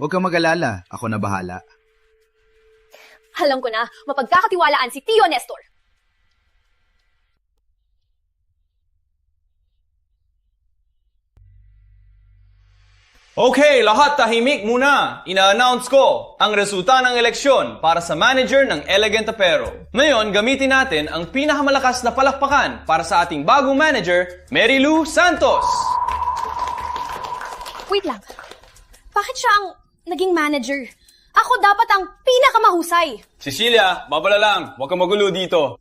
Huwag kang mag-alala, ako na bahala. Alam ko na, mapagkakatiwalaan si Tio Nestor. Okay, lahat tahimik muna. Ina-announce ko ang resulta ng eleksyon para sa manager ng Elegant Apero. Ngayon, gamitin natin ang pinakamalakas na palakpakan para sa ating bagong manager, Marilu Santos. Wait lang. Bakit siya ang naging manager? Ako dapat ang pinakamahusay. Cecilia, babala lang. Huwag kang magulo dito.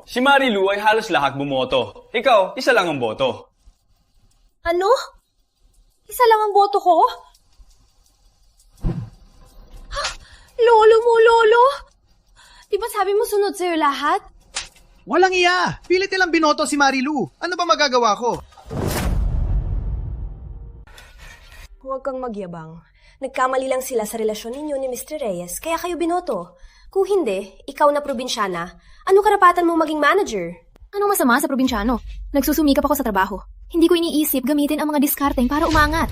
Si Marilu ay halos lahat bumoto. Ikaw, isa lang ang boto. Ano? Isa lang ang boto ko? Ha? Lolo mo, Lolo? Di ba sabi mo sunod sa'yo lahat? Walang iya! Pilit nilang binoto si Marilu. Ano ba magagawa ko? Huwag kang magyabang. Nagkamali lang sila sa relasyon ninyo ni Mr. Reyes, kaya kayo binoto. Kung hindi, ikaw na probinsyana, ano karapatan mong maging manager? Anong masama sa probinsyano? Nagsusumikap ako sa trabaho. Hindi ko iniisip gamitin ang mga diskarteng para umangat.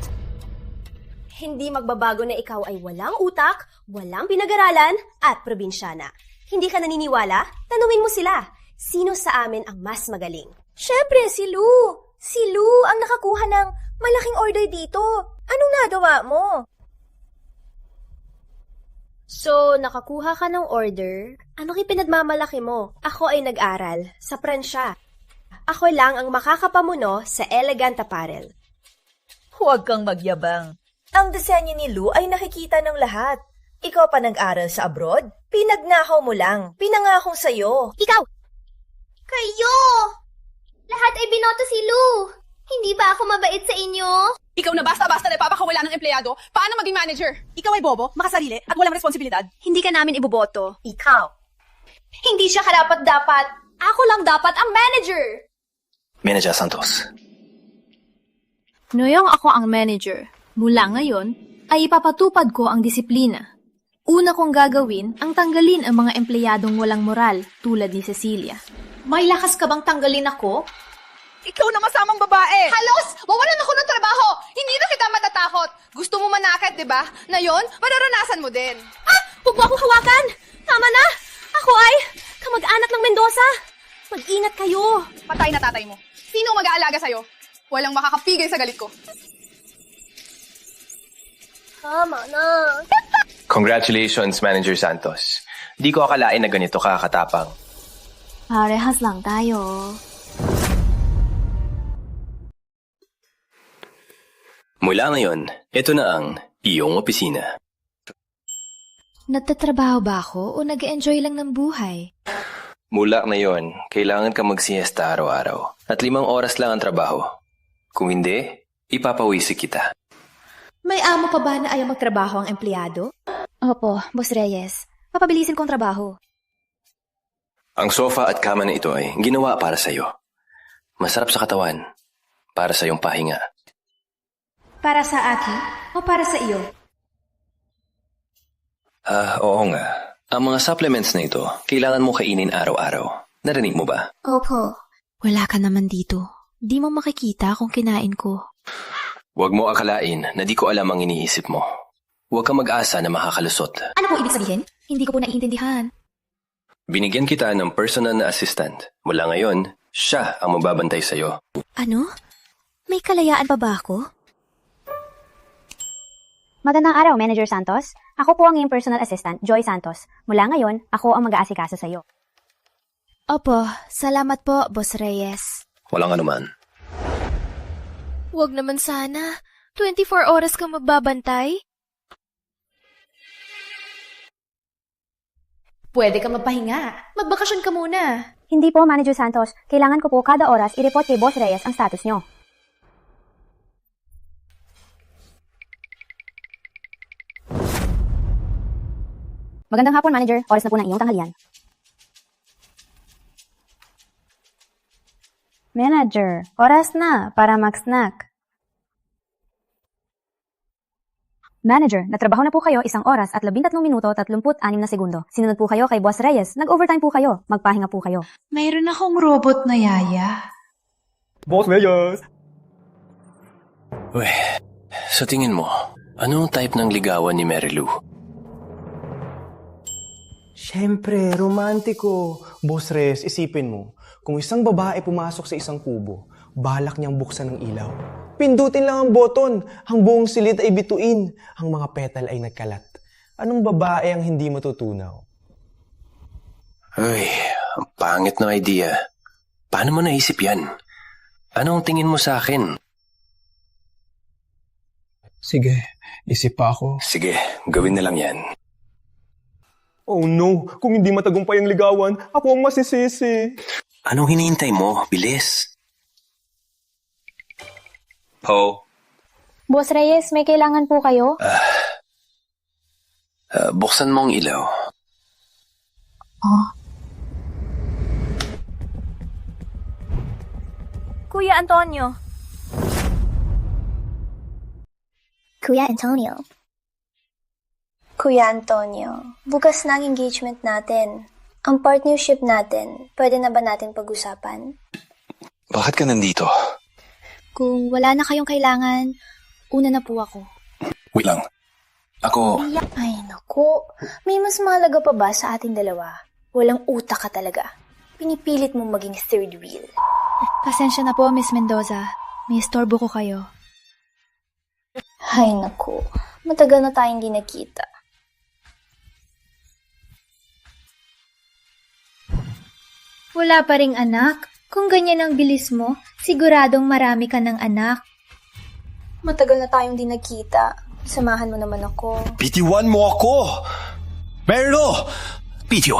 Hindi magbabago na ikaw ay walang utak, walang pinag-aralan, at probinsyana. Hindi ka naniniwala? Tanungin mo sila. Sino sa amin ang mas magaling? Syempre, si Lou! Si Lou ang nakakuha ng malaking order dito. Anong nagawa mo? So, nakakuha ka ng order? Ano pinagmamalaki mo? Ako ay nag-aral sa Pransya. Ako lang ang makakapamuno sa Elegant Apparel. Huwag kang magyabang. Ang disenyo ni Lou ay nakikita ng lahat. Ikaw pa nag-aral sa abroad? Pinagnakaw mo lang. Pinangakong sa'yo. Ikaw! Kayo! Lahat ay binoto si Lou. Hindi ba ako mabait sa inyo? Ikaw na basta-basta na ipapakawala ng empleyado, paano maging manager? Ikaw ay bobo, makasarili, at walang responsibilidad. Hindi ka namin iboboto. Ikaw. Hindi siya karapat-dapat. Ako lang dapat ang manager. Manager Santos. Noyong ako ang manager, mula ngayon ay ipapatupad ko ang disiplina. Una kong gagawin ang tanggalin ang mga empleyadong walang moral tulad ni Cecilia. May lakas ka bang tanggalin ako? Ikaw na masamang babae! Halos! Wawalan ako ng trabaho! Hindi na kita matatakot! Gusto mo manakit, di ba? Na yon, mararanasan mo din. Ah! Huwag mo akong hawakan! Tama na! Ako ay kamag-anak ng Mendoza! Mag-ingat kayo! Patay na tatay mo. Sino mag-aalaga sa'yo? Walang makakapigil sa galit ko. Tama na! Congratulations, Manager Santos. Di ko akalain na ganito ka katapang. Parehas lang tayo. Mula ngayon, ito na ang iyong opisina. Nagtatrabaho ba ako o nag-enjoy lang ng buhay? Mula ngayon, kailangan ka mag-siesta araw-araw at 5 oras lang ang trabaho. Kung hindi, ipapawisik kita. May amo pa ba na ayaw magtrabaho ang empleyado? Opo, Boss Reyes. Papabilisin kong trabaho. Ang sofa at kama na ito ay ginawa para sa'yo. Masarap sa katawan, para sa iyong pahinga. Para sa akin o para sa iyo? Oo nga. Ang mga supplements na ito, kailangan mo kainin araw-araw. Narinig mo ba? Opo. Wala ka naman dito. Di mo makikita kung kinain ko. Huwag mo akalain na di ko alam ang iniisip mo. Huwag kang mag-asa na makakalusot. Ano po ibig sabihin? Hindi ko po naiintindihan. Binigyan kita ng personal na assistant. Mula ngayon, siya ang magbabantay sa'yo. Ano? May kalayaan pa ba ako? Magandang araw, Manager Santos. Ako po ang iyong personal assistant, Joy Santos. Mula ngayon, ako ang mag-aasikaso sa iyo. Opo, salamat po, Boss Reyes. Walang anuman. Huwag naman sana. 24 oras kang magbabantay. Pwede ka magpahinga. Magbakasyon ka muna. Hindi po, Manager Santos. Kailangan ko po kada oras i-report kay Boss Reyes ang status nyo. Magandang hapon, manager. Oras na po ng iyong tanghalian. Manager, oras na para mag-snack. Manager, natrabaho na po kayo 1 oras at 13 minuto 36 na segundo. Sinunod po kayo kay Boss Reyes. Nag-overtime po kayo. Magpahinga po kayo. Mayroon akong robot na yaya. Boss Reyes! Uy, sa tingin mo, anong type ng ligawan ni Mary Lou? Siyempre, romantiko. Boss Reyes, isipin mo, kung isang babae pumasok sa isang kubo, balak niyang buksan ng ilaw. Pindutin lang ang boton, ang buong silid ay bituin, ang mga petal ay nagkalat. Anong babae ang hindi matutunaw? Uy, ang pangit na idea. Paano mo naisip yan? Anong tingin mo sa akin? Sige, isip pa ako. Sige, gawin na lang yan. Oh no, kung hindi matagumpay ang ligawan, ako ang masisisi. Anong hinihintay mo? Bilis. Ho? Boss Reyes, may kailangan po kayo? Buksan mo ang ilaw. Kuya Antonio. Kuya Antonio. Kuya Antonio, bukas na ang engagement natin. Ang partnership natin, pwede na ba natin pag-usapan? Bakit ka nandito? Kung wala na kayong kailangan, una na po ako. Wait lang. Ako... Ay, naku. May mas mahalaga pa ba sa ating dalawa? Walang utak ka talaga. Pinipilit mong maging third wheel. Pasensya na po, Miss Mendoza. May istorbo ko kayo. Ay, naku. Matagal na tayong di nakita. Wala pa ring anak. Kung ganyan ang bilis mo, siguradong marami ka ng anak. Matagal na tayong di nakita. Samahan mo naman ako. Bitiwan mo ako! Merlo! Bitiw!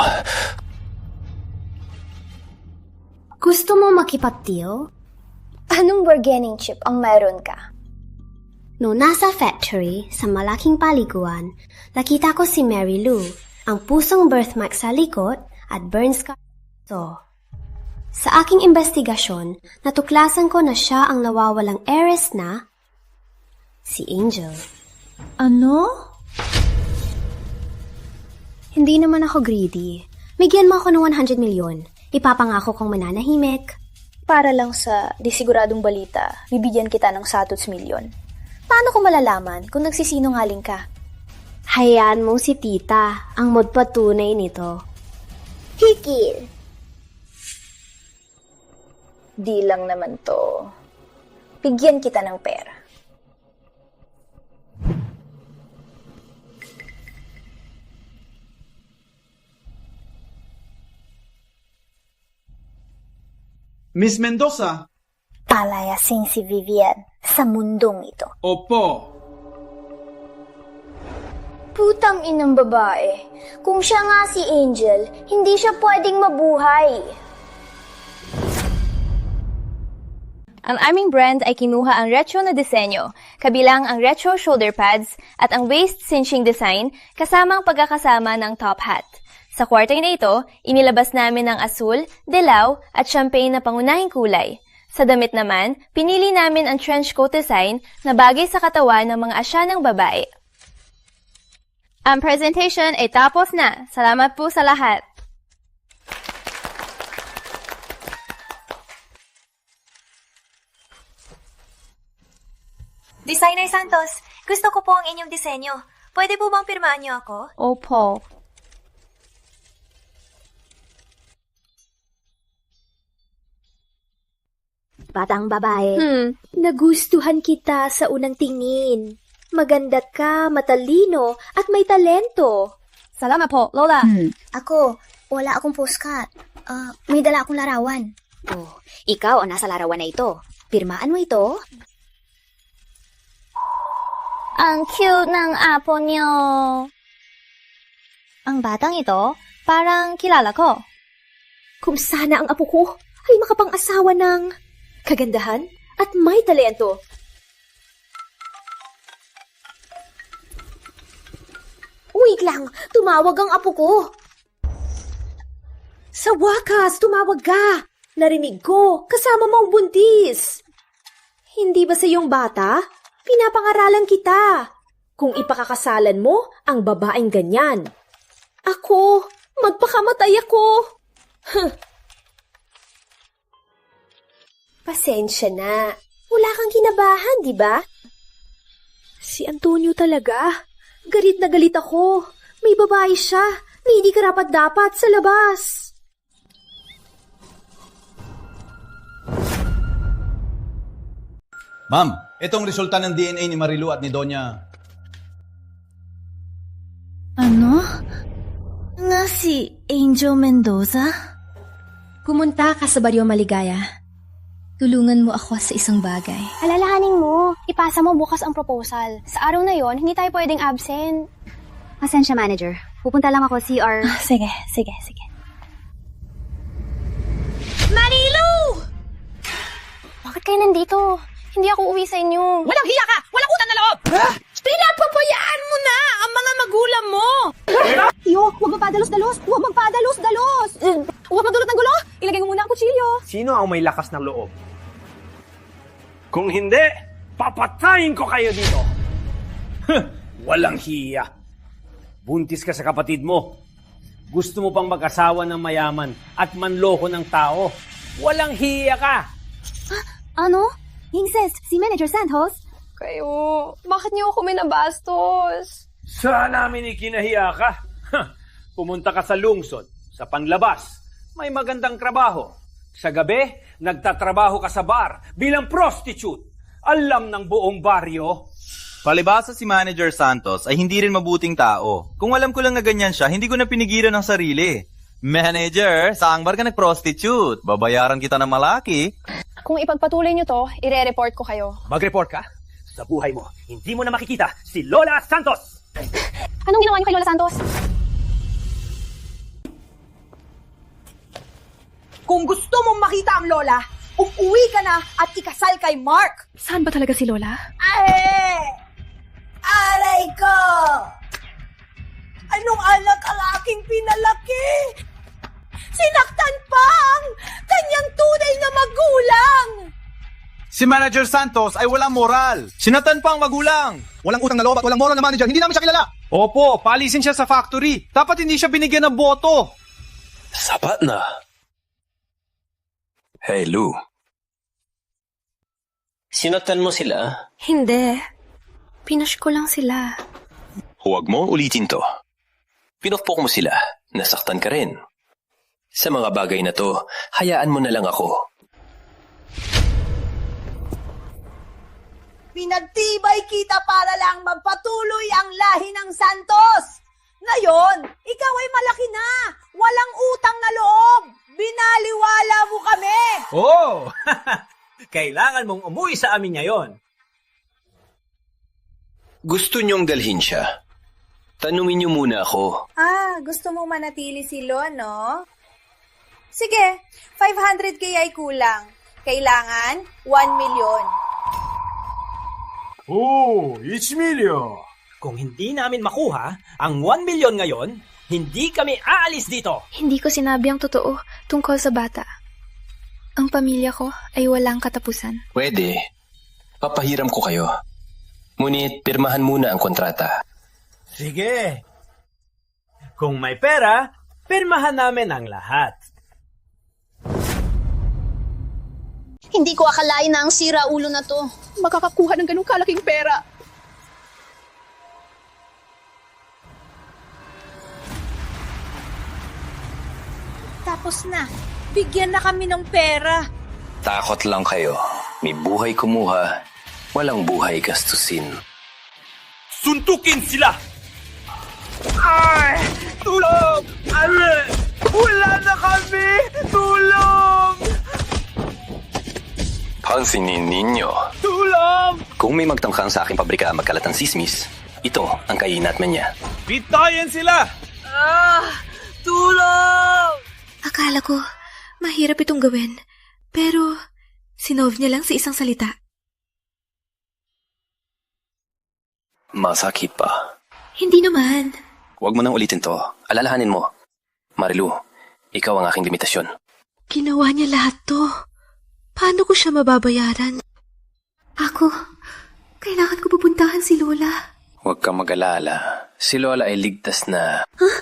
Gusto mo makipag-deal? Anong bargaining chip ang meron ka? No nasa factory, sa malaking paliguan, nakita ko si Mary Lou, ang pusong birthmark sa likod at burn scar. Sa aking investigasyon, natuklasan ko na siya ang nawawalang heiress na si Angel. Ano? Hindi naman ako greedy. Bigyan mo ako ng 100 milyon. Ipapangako kong mananahimik. Para lang sa disiguradong balita, bibigyan kita ng satots milyon. Paano ko malalaman kung nagsisinungaling ka? Hayaan mo si tita, ang magpatunay nito. Hikil! Di lang naman to. Bigyan kita ng pera. Miss Mendoza? Palayasin si Vivian sa mundong ito. Opo. Putang inang babae. Kung siya nga si Angel, hindi siya pwedeng mabuhay. Ang aming brand ay kinuha ang retro na disenyo, kabilang ang retro shoulder pads at ang waist cinching design kasamang pagkakasama ng top hat. Sa quarter na ito, inilabas namin ang asul, dilaw at champagne na pangunahing kulay. Sa damit naman, pinili namin ang trench coat design na bagay sa katawan ng mga asya ng babae. Ang presentation ay tapos na. Salamat po sa lahat. Designer Santos, gusto ko po ang inyong disenyo. Pwede po bang pirmahan niyo ako? Opo. Batang babae. Nagustuhan kita sa unang tingin. Maganda ka, matalino, at may talento. Salamat po, Lola. Ako, wala akong postcard. May dala akong larawan. Oh, ikaw ang nasa larawan na ito. Pirmaan mo ito. Ang cute ng apo niyo. Ang batang ito, parang kilala ko. Kung sana ang apo ko ay makapang-asawa ng kagandahan at may talento. Uy, biglang tumawag ang apo ko. Sa wakas, tumawag ka. Narinig ko, kasama mo ang buntis. Hindi ba sa iyong bata? Pinapangaralan kita. Kung ipakakasalan mo ang babaeng ganyan. Ako, magpakamatay ako. Pasensya na. Wala kang kinabahan, di ba? Si Antonio talaga. Galit na galit ako. May babae siya na hindi karapat-dapat sa labas. Ma'am, itong resulta ng DNA ni Marilu at ni Donya. Ano? Nga si Angel Mendoza? Pumunta ka sa Baryo Maligaya. Tulungan mo ako sa isang bagay. Alalahanin mo, ipasa mo bukas ang proposal. Sa araw na yon, hindi tayo pwedeng absent. Pasensya, manager. Pupunta lang ako CR. Sige. Marilu! Bakit kayo nandito? Hindi ako uwi sa inyo. Walang hiya ka! Walang utang na loob! Pinapabayaan mo na ang mga magulang mo! Tiyo, huwag magpadalos-dalos! Huwag magpadalos-dalos! Huwag magdulot ng gulo! Ilagay mo muna ang kutsilyo! Sino ang may lakas ng loob? Kung hindi, papatayin ko kayo dito! Walang hiya! Buntis ka sa kapatid mo. Gusto mo pang mag-asawa ng mayaman at manloko ng tao. Walang hiya ka! Ano? Sis, si Manager Santos? Kayo, bakit niyo ako minabastos? Saan namin ikinahiya ka? Pumunta ka sa lungsod, sa panlabas. May magandang trabaho. Sa gabi, nagtatrabaho ka sa bar bilang prostitute. Alam ng buong baryo. Palibasa si Manager Santos ay hindi rin mabuting tao. Kung alam ko lang na ganyan siya, hindi ko na pinigilan ng sarili. Manager, saang bar ka nag-prostitute? Babayaran kita ng malaki. Kung ipagpatuloy niyo to, ire-report ko kayo. Mag-report ka? Sa buhay mo, hindi mo na makikita si Lola Santos! Anong ginawa niyo kay Lola Santos? Kung gusto mong makita ang Lola, umuwi ka na at ikasal kay Mark! Saan ba talaga si Lola? Aray ko! Anong anak ang aking pinalaki? Sinaktan pa ang kanyang tunay na magulang! Si Manager Santos ay walang moral. Sinatan pa ang magulang. Walang utang na loob at walang moral na manager. Hindi namin siya kilala. Opo, palisin siya sa factory. Dapat hindi siya binigyan ng boto. Sapat na. Hey, Lou. Sinatan mo sila? Hindi. Pinush ko lang sila. Huwag mo ulitin to. Pinukpok mo sila. Nasaktan ka rin. Sa mga bagay na to, hayaan mo na lang ako. Pinagtibay kita para lang magpatuloy ang lahi ng Santos. Ngayon, ikaw ay malaki na. Walang utang na loob. Binaliwala mo kami. Oh! Kailangan mong umuwi sa amin ngayon. Gusto niyong dalhin siya? Tanungin niyo muna ako. Gusto mo manatili si Lo, no? Sige, 500k ay kulang. Kailangan 1 million. Oh, 1 million. Kung hindi namin makuha ang 1 million ngayon, hindi kami aalis dito. Hindi ko sinabi ang totoo tungkol sa bata. Ang pamilya ko ay walang katapusan. Pwede. Papahiram ko kayo. Ngunit pirmahan muna ang kontrata. Sige. Kung may pera, pirmahan namin ang lahat. Hindi ko akalain na ang sira ulo na to. Makakakuha ng ganung kalaking pera. Tapos na. Bigyan na kami ng pera. Takot lang kayo. May buhay kumuha, walang buhay gastusin. Suntukin sila! Ay! Tulong! Wala na kami! Tulong! Pansinin ninyo. Tulong! Kung may magtangkang sa aking pabrika magkalat ng sismis, ito ang kainatman niya. Pitayin sila! Tulong! Akala ko, mahirap itong gawin. Pero, sinove niya lang sa isang salita. Masakit pa. Hindi naman. Huwag mo nang ulitin to. Alalahanin mo. Marilu, ikaw ang aking limitasyon. Ginawa niya lahat to. Paano ko siya mababayaran? Ako, kailangan ko pupuntahan si Lola. Huwag kang mag-alala. Si Lola ay ligtas na. Huh?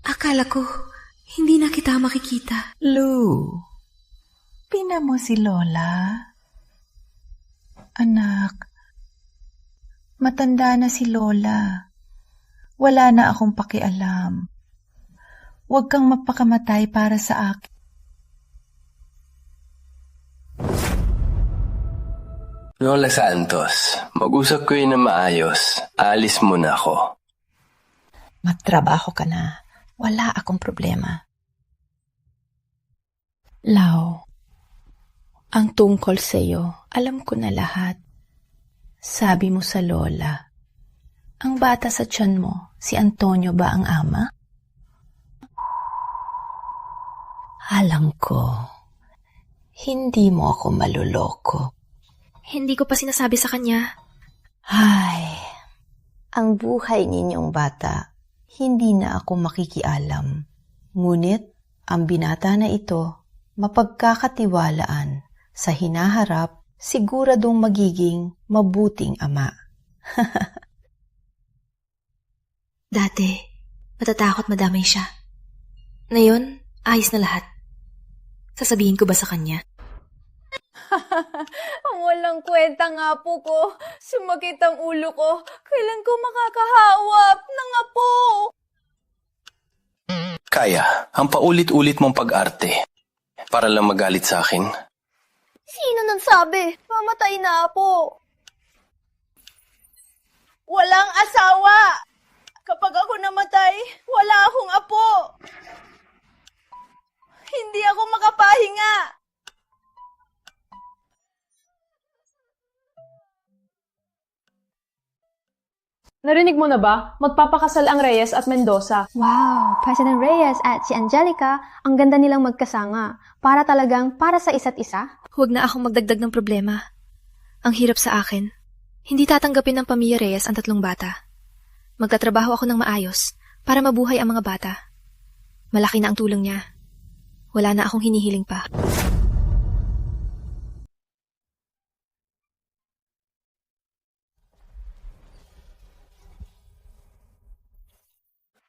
Akala ko, hindi na kita makikita. Lou, pina mo si Lola. Anak, matanda na si Lola. Wala na akong pakialam. Huwag kang magpakamatay para sa akin. Lola Santos, mag-usap ko yun na maayos. Alis muna ako. Magtrabaho ka na. Wala akong problema. Lau, ang tungkol sa'yo, alam ko na lahat. Sabi mo sa Lola, ang bata sa tiyan mo, si Antonio ba ang ama? Alam ko, hindi mo ako maluloko. Hindi ko pa sinasabi sa kanya. Ay, ang buhay ninyong bata, hindi na ako makikialam. Ngunit, ang binata na ito, mapagkakatiwalaan. Sa hinaharap, siguradong magiging mabuting ama. Dati, matatakot madamay siya. Ngayon, ayos na lahat. Sasabihin ko ba sa kanya? Ang walang kwenta nga po ko. Sumakit ang ulo ko. Kailan ko makakahawap ng apo? Kaya, ang paulit-ulit mong pag-arte. Para lang magalit sa akin. Sino nang sabi? Mamatay na apo. Walang asawa. Kapag ako namatay, wala akong apo. Hindi ako makapahinga. Narinig mo na ba? Magpapakasal ang Reyes at Mendoza. Wow! President Reyes at si Angelica, ang ganda nilang magkasanga. Para talagang para sa isa't isa. Huwag na akong magdagdag ng problema. Ang hirap sa akin. Hindi tatanggapin ng pamilya Reyes ang 3 bata. Magtatrabaho ako ng maayos para mabuhay ang mga bata. Malaki na ang tulong niya. Wala na akong hinihiling pa.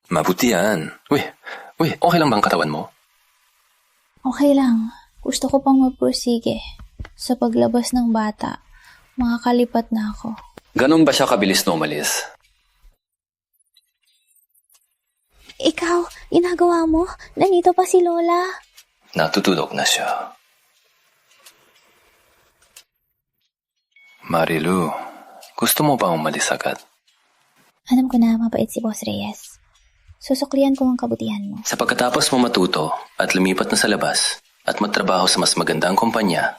Mabuti yan. Uy, okay lang bang katawan mo? Okay lang. Gusto ko pang magprosige. Sa paglabas ng bata, makakalipat na ako. Ganon ba siya kabilis na umalis? Ikaw, ginagawa mo? Nandito pa si Lola. Natutulog na siya. Marilu, gusto mo bang umalis agad? Alam ko na mabait si Boss Reyes. Susuklian ko ang kabutihan mo. Sa pagkatapos mo matuto at lumipat na sa labas at magtrabaho sa mas magandang kumpanya,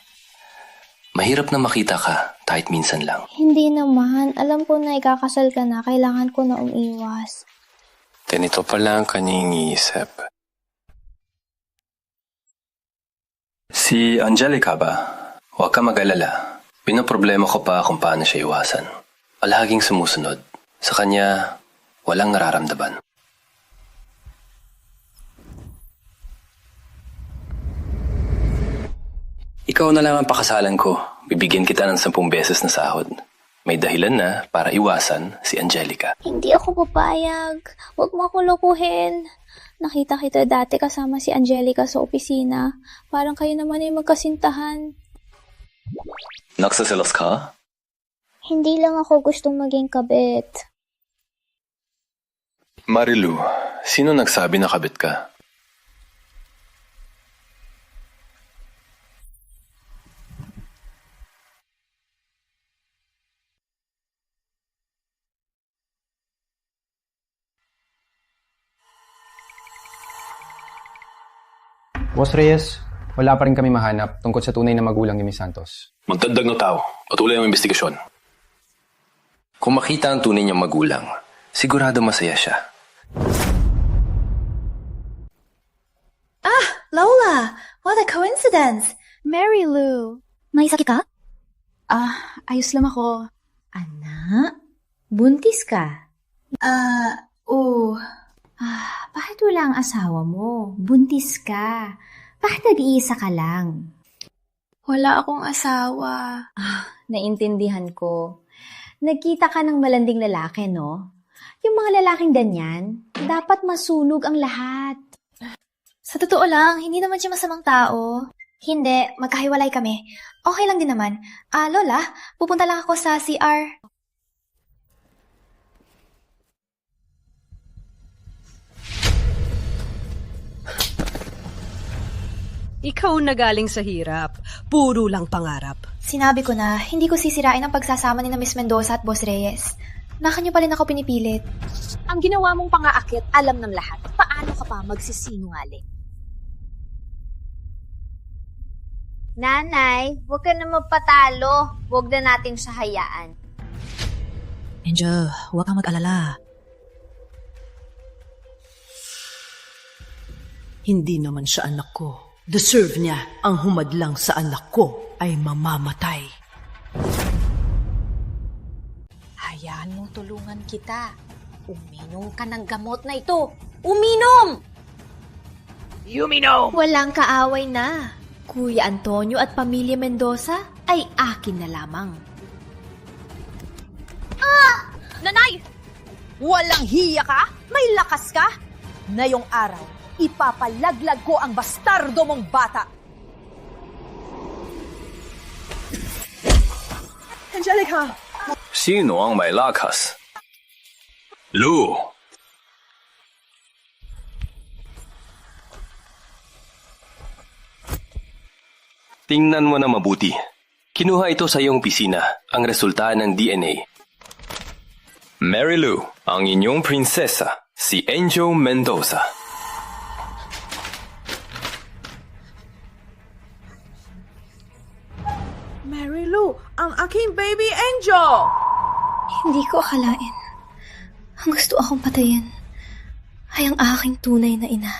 mahirap na makita ka kahit minsan lang. Hindi naman. Alam ko na ikakasal ka na. Kailangan ko na umiwas. Ganito pala ang kanyang iniisip. Si Angelica ba? Huwag ka mag-alala. Pinoproblema ko pa kung paano siya iwasan. Palaging sumusunod. Sa kanya, walang nararamdaman. Ikaw na lang ang pakasalan ko. Bibigyan kita ng 10 beses na sahod. May dahilan na para iwasan si Angelica. Hindi ako papayag. Huwag mo ako lokohin. Nakita kita dati kasama si Angelica sa opisina. Parang kayo naman ay magkasintahan. Nagsasilos ka? Hindi lang ako gustong maging kabit. Marilu, sino nagsabi na kabit ka? Boss Reyes, wala pa rin kami mahanap tungkol sa tunay na magulang ni Miss Santos. Magdagdag ng tao. Patuloy ang investigasyon. Kung makita ang tunay niyang magulang, sigurado masaya siya. Ah, Lola! What a coincidence! Mary Lou, may sakit ka? Ayos lang ako. Anak, buntis ka? Oo. Bakit wala ang asawa mo? Buntis ka. Bakit nag-iisa ka lang? Wala akong asawa. Naintindihan ko. Nagkita ka ng malanding lalaki, no? Yung mga lalaking ganyan, dapat masunog ang lahat. Sa totoo lang, hindi naman siya masamang tao. Hindi, magkahiwalay kami. Okay lang din naman. Lola, pupunta lang ako sa CR. Ikaw na galing sa hirap. Puro lang pangarap. Sinabi ko na, hindi ko sisirain ang pagsasama ni na Miss Mendoza at Boss Reyes. Nakanyo pa rin ako pinipilit. Ang ginawa mong pangaakit, alam ng lahat. Paano ka pa magsisinungaling? Nanay, huwag ka na magpatalo. Huwag na natin siya hayaan. Angel, huwag kang mag-alala. Hindi naman siya anak ko. Deserve niya ang humadlang sa anak ko ay mamamatay. Hayaan mong tulungan kita. Uminom ka ng gamot na ito. Uminom! Uminom! Walang kaaway na. Kuya Antonio at Pamilya Mendoza ay akin na lamang. Nanay! Walang hiya ka? May lakas ka? Ngayong araw, ipapalaglag ko ang bastardo mong bata. Angelica! Sino ang may lakas? Lou! Tingnan mo na mabuti. Kinuha ito sa iyong opisina, ang resulta ng DNA. Mary Lou, ang inyong prinsesa, si Angel Mendoza. Mary Lou, ang aking baby angel! Hindi ko akalain. Ang gusto akong patayin ay ang aking tunay na ina.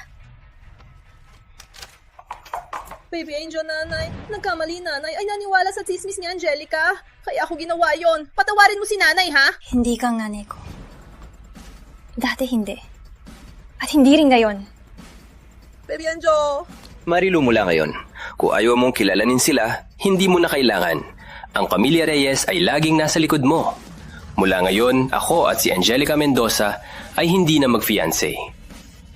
Baby Angel, nanay. Nagkamali, nanay. Ay naniwala sa tsismis ni Angelica. Kaya ako ginawa yon. Patawarin mo si nanay, ha? Hindi kang nanay ko. Dati hindi. At hindi rin ngayon. Baby Angel. Marilu, mula ngayon, kung ayaw mong kilalanin sila, hindi mo na kailangan. Ang pamilya Reyes ay laging nasa likod mo. Mula ngayon, ako at si Angelica Mendoza ay hindi na mag-fiancé.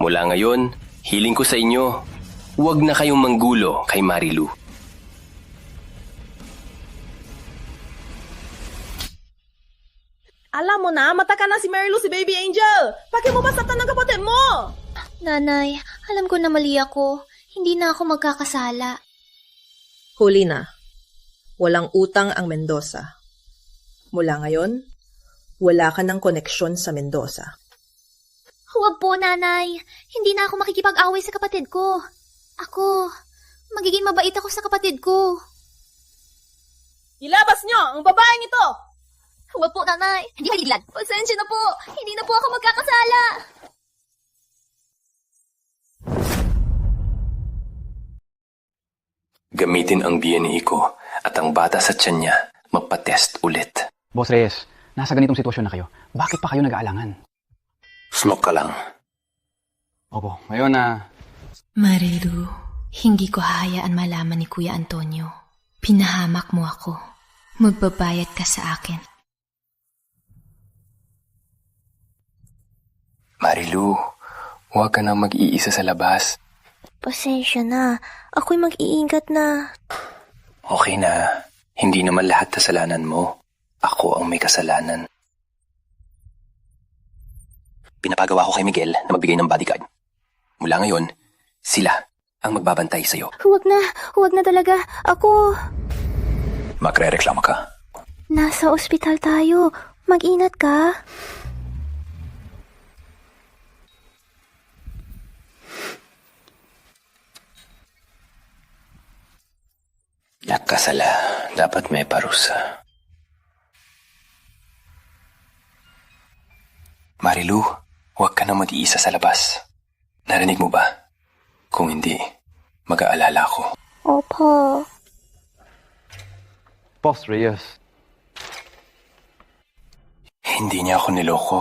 Mula ngayon, hiling ko sa inyo, huwag na kayong manggulo kay Marilu. Alam mo na, mata ka na si Marilu, si Baby Angel. Bakit mo ba saktan ng kapatid mo? Nanay, alam ko na mali ako. Hindi na ako magkakasala. Huli na. Walang utang ang Mendoza. Mula ngayon, wala ka ng koneksyon sa Mendoza. Huwag po, nanay. Hindi na ako makikipag-away sa kapatid ko. Ako, magiging mabait ako sa kapatid ko. Ilabas nyo ang babaeng ito! Huwag po, nanay. Hindi maliglan. Pasensya na po. Hindi na po ako magkakasala. Gamitin ang DNA ko at ang bata sa tiyan niya magpa-test ulit. Boss Reyes, nasa ganitong sitwasyon na kayo. Bakit pa kayo nag-aalangan? Smoke ka lang. Opo, ngayon na... Marilu, hindi ko hahayaan malaman ni Kuya Antonio. Pinahamak mo ako. Magbabayad ka sa akin. Marilu, huwag ka na mag-iisa sa labas. Pasensya na. Ako'y mag-iingat na. Okay na. Hindi naman lahat kasalanan mo. Ako ang may kasalanan. Pinapagawa ko kay Miguel na magbigay ng bodyguard. Mula ngayon, sila ang magbabantay sa'yo. Huwag na talaga. Ako... Magre-reklamo ka. Nasa ospital tayo. Mag-ingat ka. Nakasala. Dapat may parusa. Marilu, huwag ka na mag-iisa sa labas. Narinig mo ba? Kung hindi, mag-aalala ko. Opo. Boss Reyes. Hindi niya ako niloko.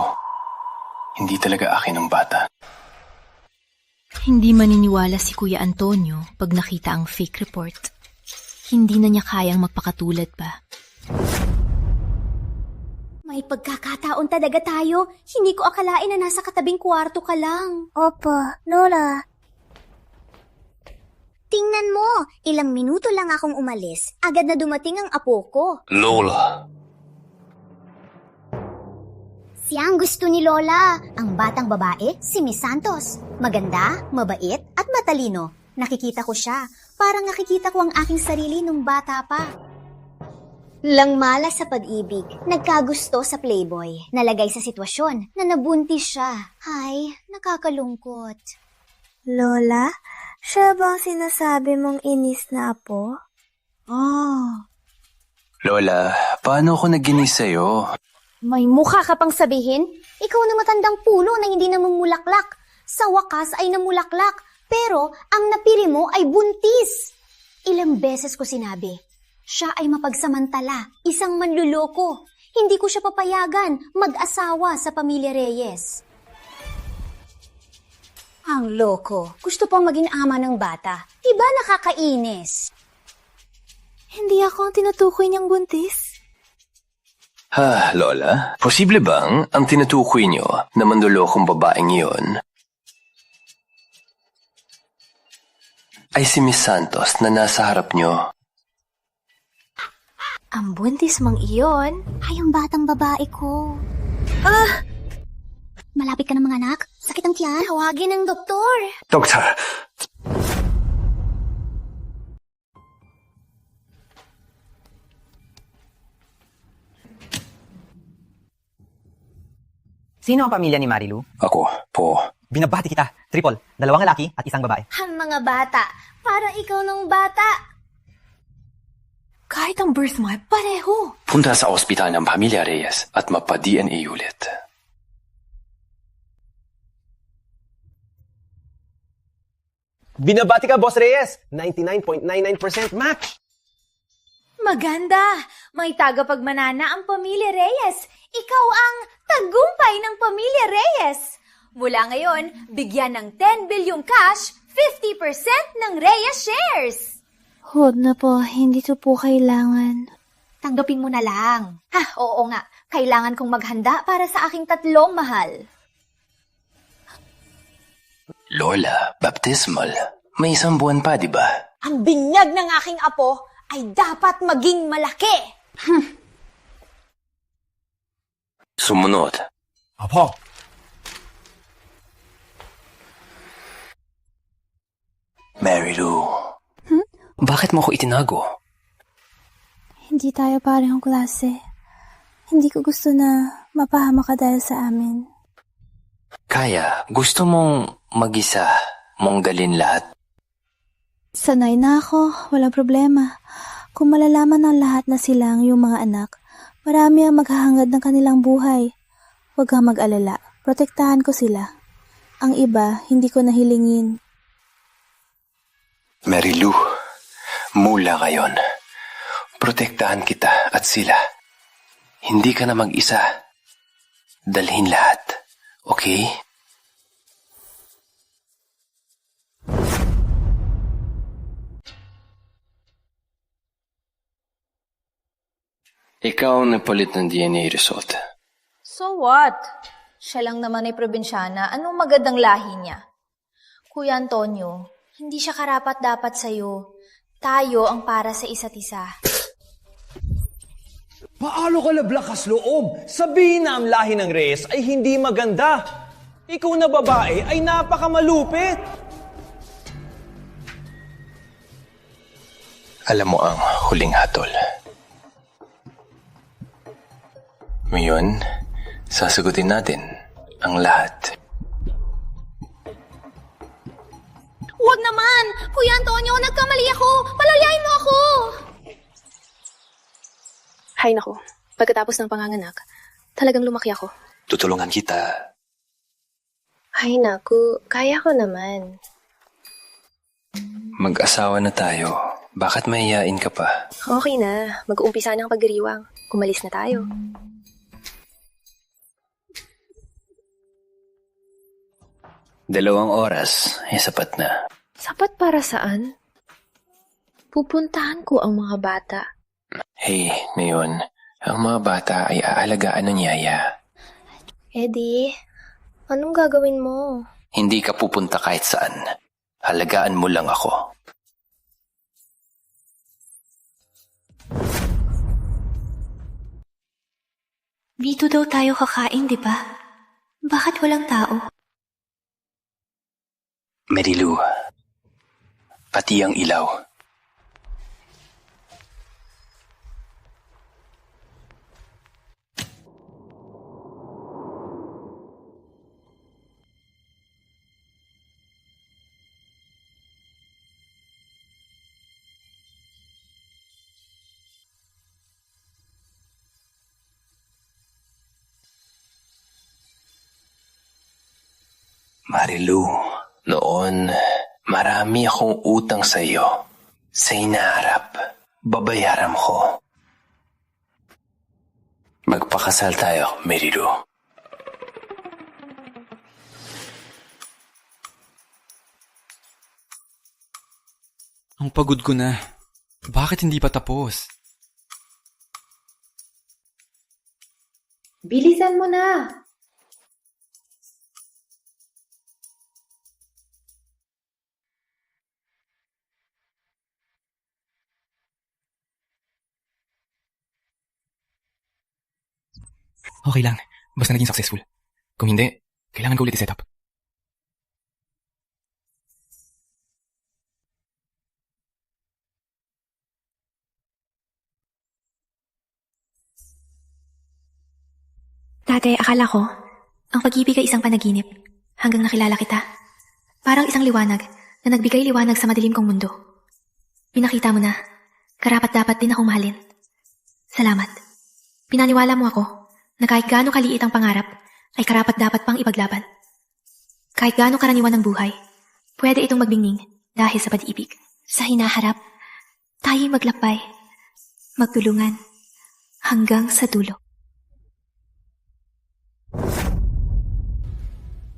Hindi talaga akin ang bata. Hindi maniniwala si Kuya Antonio pag nakita ang fake report. Hindi na niya kayang magpakatulad pa. May pagkakataon talaga tayo. Hindi ko akalain na nasa katabing kwarto ka lang. Opo, Lola. Tingnan mo, ilang minuto lang akong umalis. Agad na dumating ang apo ko. Lola. Siya ang gusto ni Lola. Ang batang babae, si Miss Santos. Maganda, mabait, at matalino. Nakikita ko siya. Parang nakikita ko ang aking sarili nung bata pa. Langmala sa pag-ibig, nagkagusto sa playboy, nalagay sa sitwasyon na nabuntis siya. Ay, nakakalungkot. Lola, siya bang sinasabi mong inis na apo? Oh. Lola, paano ako naginis sa'yo? May mukha ka pang sabihin? Ikaw na matandang puno na hindi namumulaklak. Sa wakas ay namulaklak, pero ang napili mo ay buntis. Ilang beses ko sinabi, siya ay mapagsamantala, isang manluloko. Hindi ko siya papayagan mag-asawa sa pamilya Reyes. Ang loko, gusto pang maging ama ng bata. Diba nakakainis? Hindi ako ang tinutukoy niyang buntis. Ha, Lola? Posible bang ang tinutukoy niyo na mandulokong babaeng iyon ay si Miss Santos na nasa harap niyo? Ang buntis mang iyon ay ang batang babae ko. Malapit ka ng mga anak? Sakit ang tiyan? Tawagin ng doktor. Doktor! Sino ang pamilya ni Marilu? Ako, po. Binabati kita. Triple. 2 lalaki at 1 babae. Ang mga bata. Parang ikaw ng bata. Kahit ang birth mo ay pareho. Punta sa ospital ng pamilya Reyes at mapa-DNA ulit. Binabati ka, Boss Reyes! 99.99% match! Maganda! May tagapagmanana ang pamilya Reyes. Ikaw ang tagumpay ng pamilya Reyes. Mula ngayon, bigyan ng 10 billion cash, 50% ng Reyes shares. Huwag na po, hindi to po kailangan. Tanggapin mo na lang. Oo nga, kailangan kong maghanda para sa aking 3 mahal. Lola, baptismal. May 1 buwan pa, di ba? Ang binyag ng aking apo ay dapat maging malaki. Sumunod. Apo. Marilu. Bakit mo ko itinago? Hindi tayo parehong klase. Hindi ko gusto na mapahama ka dahil sa amin. Kaya, gusto mong mag-isa, mong dalin lahat? Sanay na ako, walang problema. Kung malalaman ng lahat na sila ang iyong mga anak, marami ang maghahangad ng kanilang buhay. Huwag kang mag-alala, protektahan ko sila. Ang iba, hindi ko nahilingin. Marilu, mula ngayon, protektahan kita at sila. Hindi ka na mag-isa. Dalhin lahat, okay? Ikaw ang nagpalit ng DNA result. So what? Siya lang naman ay probinsyana. Anong magandang lahi niya? Kuya Antonio, hindi siya karapat-dapat sa'yo. Tayo ang para sa isa't isa. Paano ka lablakas loob? Sabihin na ang lahi ng Reyes ay hindi maganda. Ikaw na babae ay napakamalupit. Alam mo ang huling hatol. Ngayon, sasagutin natin ang lahat. Huwag naman! Kuya Antonio, nagkamali ako! Palalayain mo ako! Hay nako, pagkatapos ng panganganak, talagang lumaki ako. Tutulungan kita. Hay naku, kaya ko naman. Mag-asawa na tayo. Bakit mahihain ka pa? Okay na. Mag-uumpisa ng pagdiriwang. Umalis na tayo. Dalawang oras, sapat na. Sapat para saan? Pupuntahan ko ang mga bata. Hey, ngayon, ang mga bata ay aalagaan ng yaya. Eddie, anong gagawin mo? Hindi ka pupunta kahit saan. Halagaan mo lang ako. Dito daw tayo kakain, di ba? Bakit walang tao? Marilu, pati ang ilaw. Marilu, noon, marami akong utang sa iyo. Sa hinaharap, babayaran ko. Magpakasal tayo, Marilu. Ang pagod ko na. Bakit hindi pa tapos? Bilisan mo na! Okay lang. Basta naging successful. Kung hindi, kailangan ko ulit i-set up. Dati, akala ko, ang pag-ibig ay isang panaginip hanggang nakilala kita. Parang isang liwanag na nagbigay liwanag sa madilim kong mundo. Pinakita mo na, karapat-dapat din akong mahalin. Salamat. Pinaniwala mo ako na kahit gaano kaliit ang pangarap, ay karapat-dapat pang ipaglaban. Kahit gaano karaniwan ang buhay, pwede itong magbingning dahil sa pag-ibig. Sa hinaharap, tayo'y maglakbay, magtulungan, hanggang sa dulo.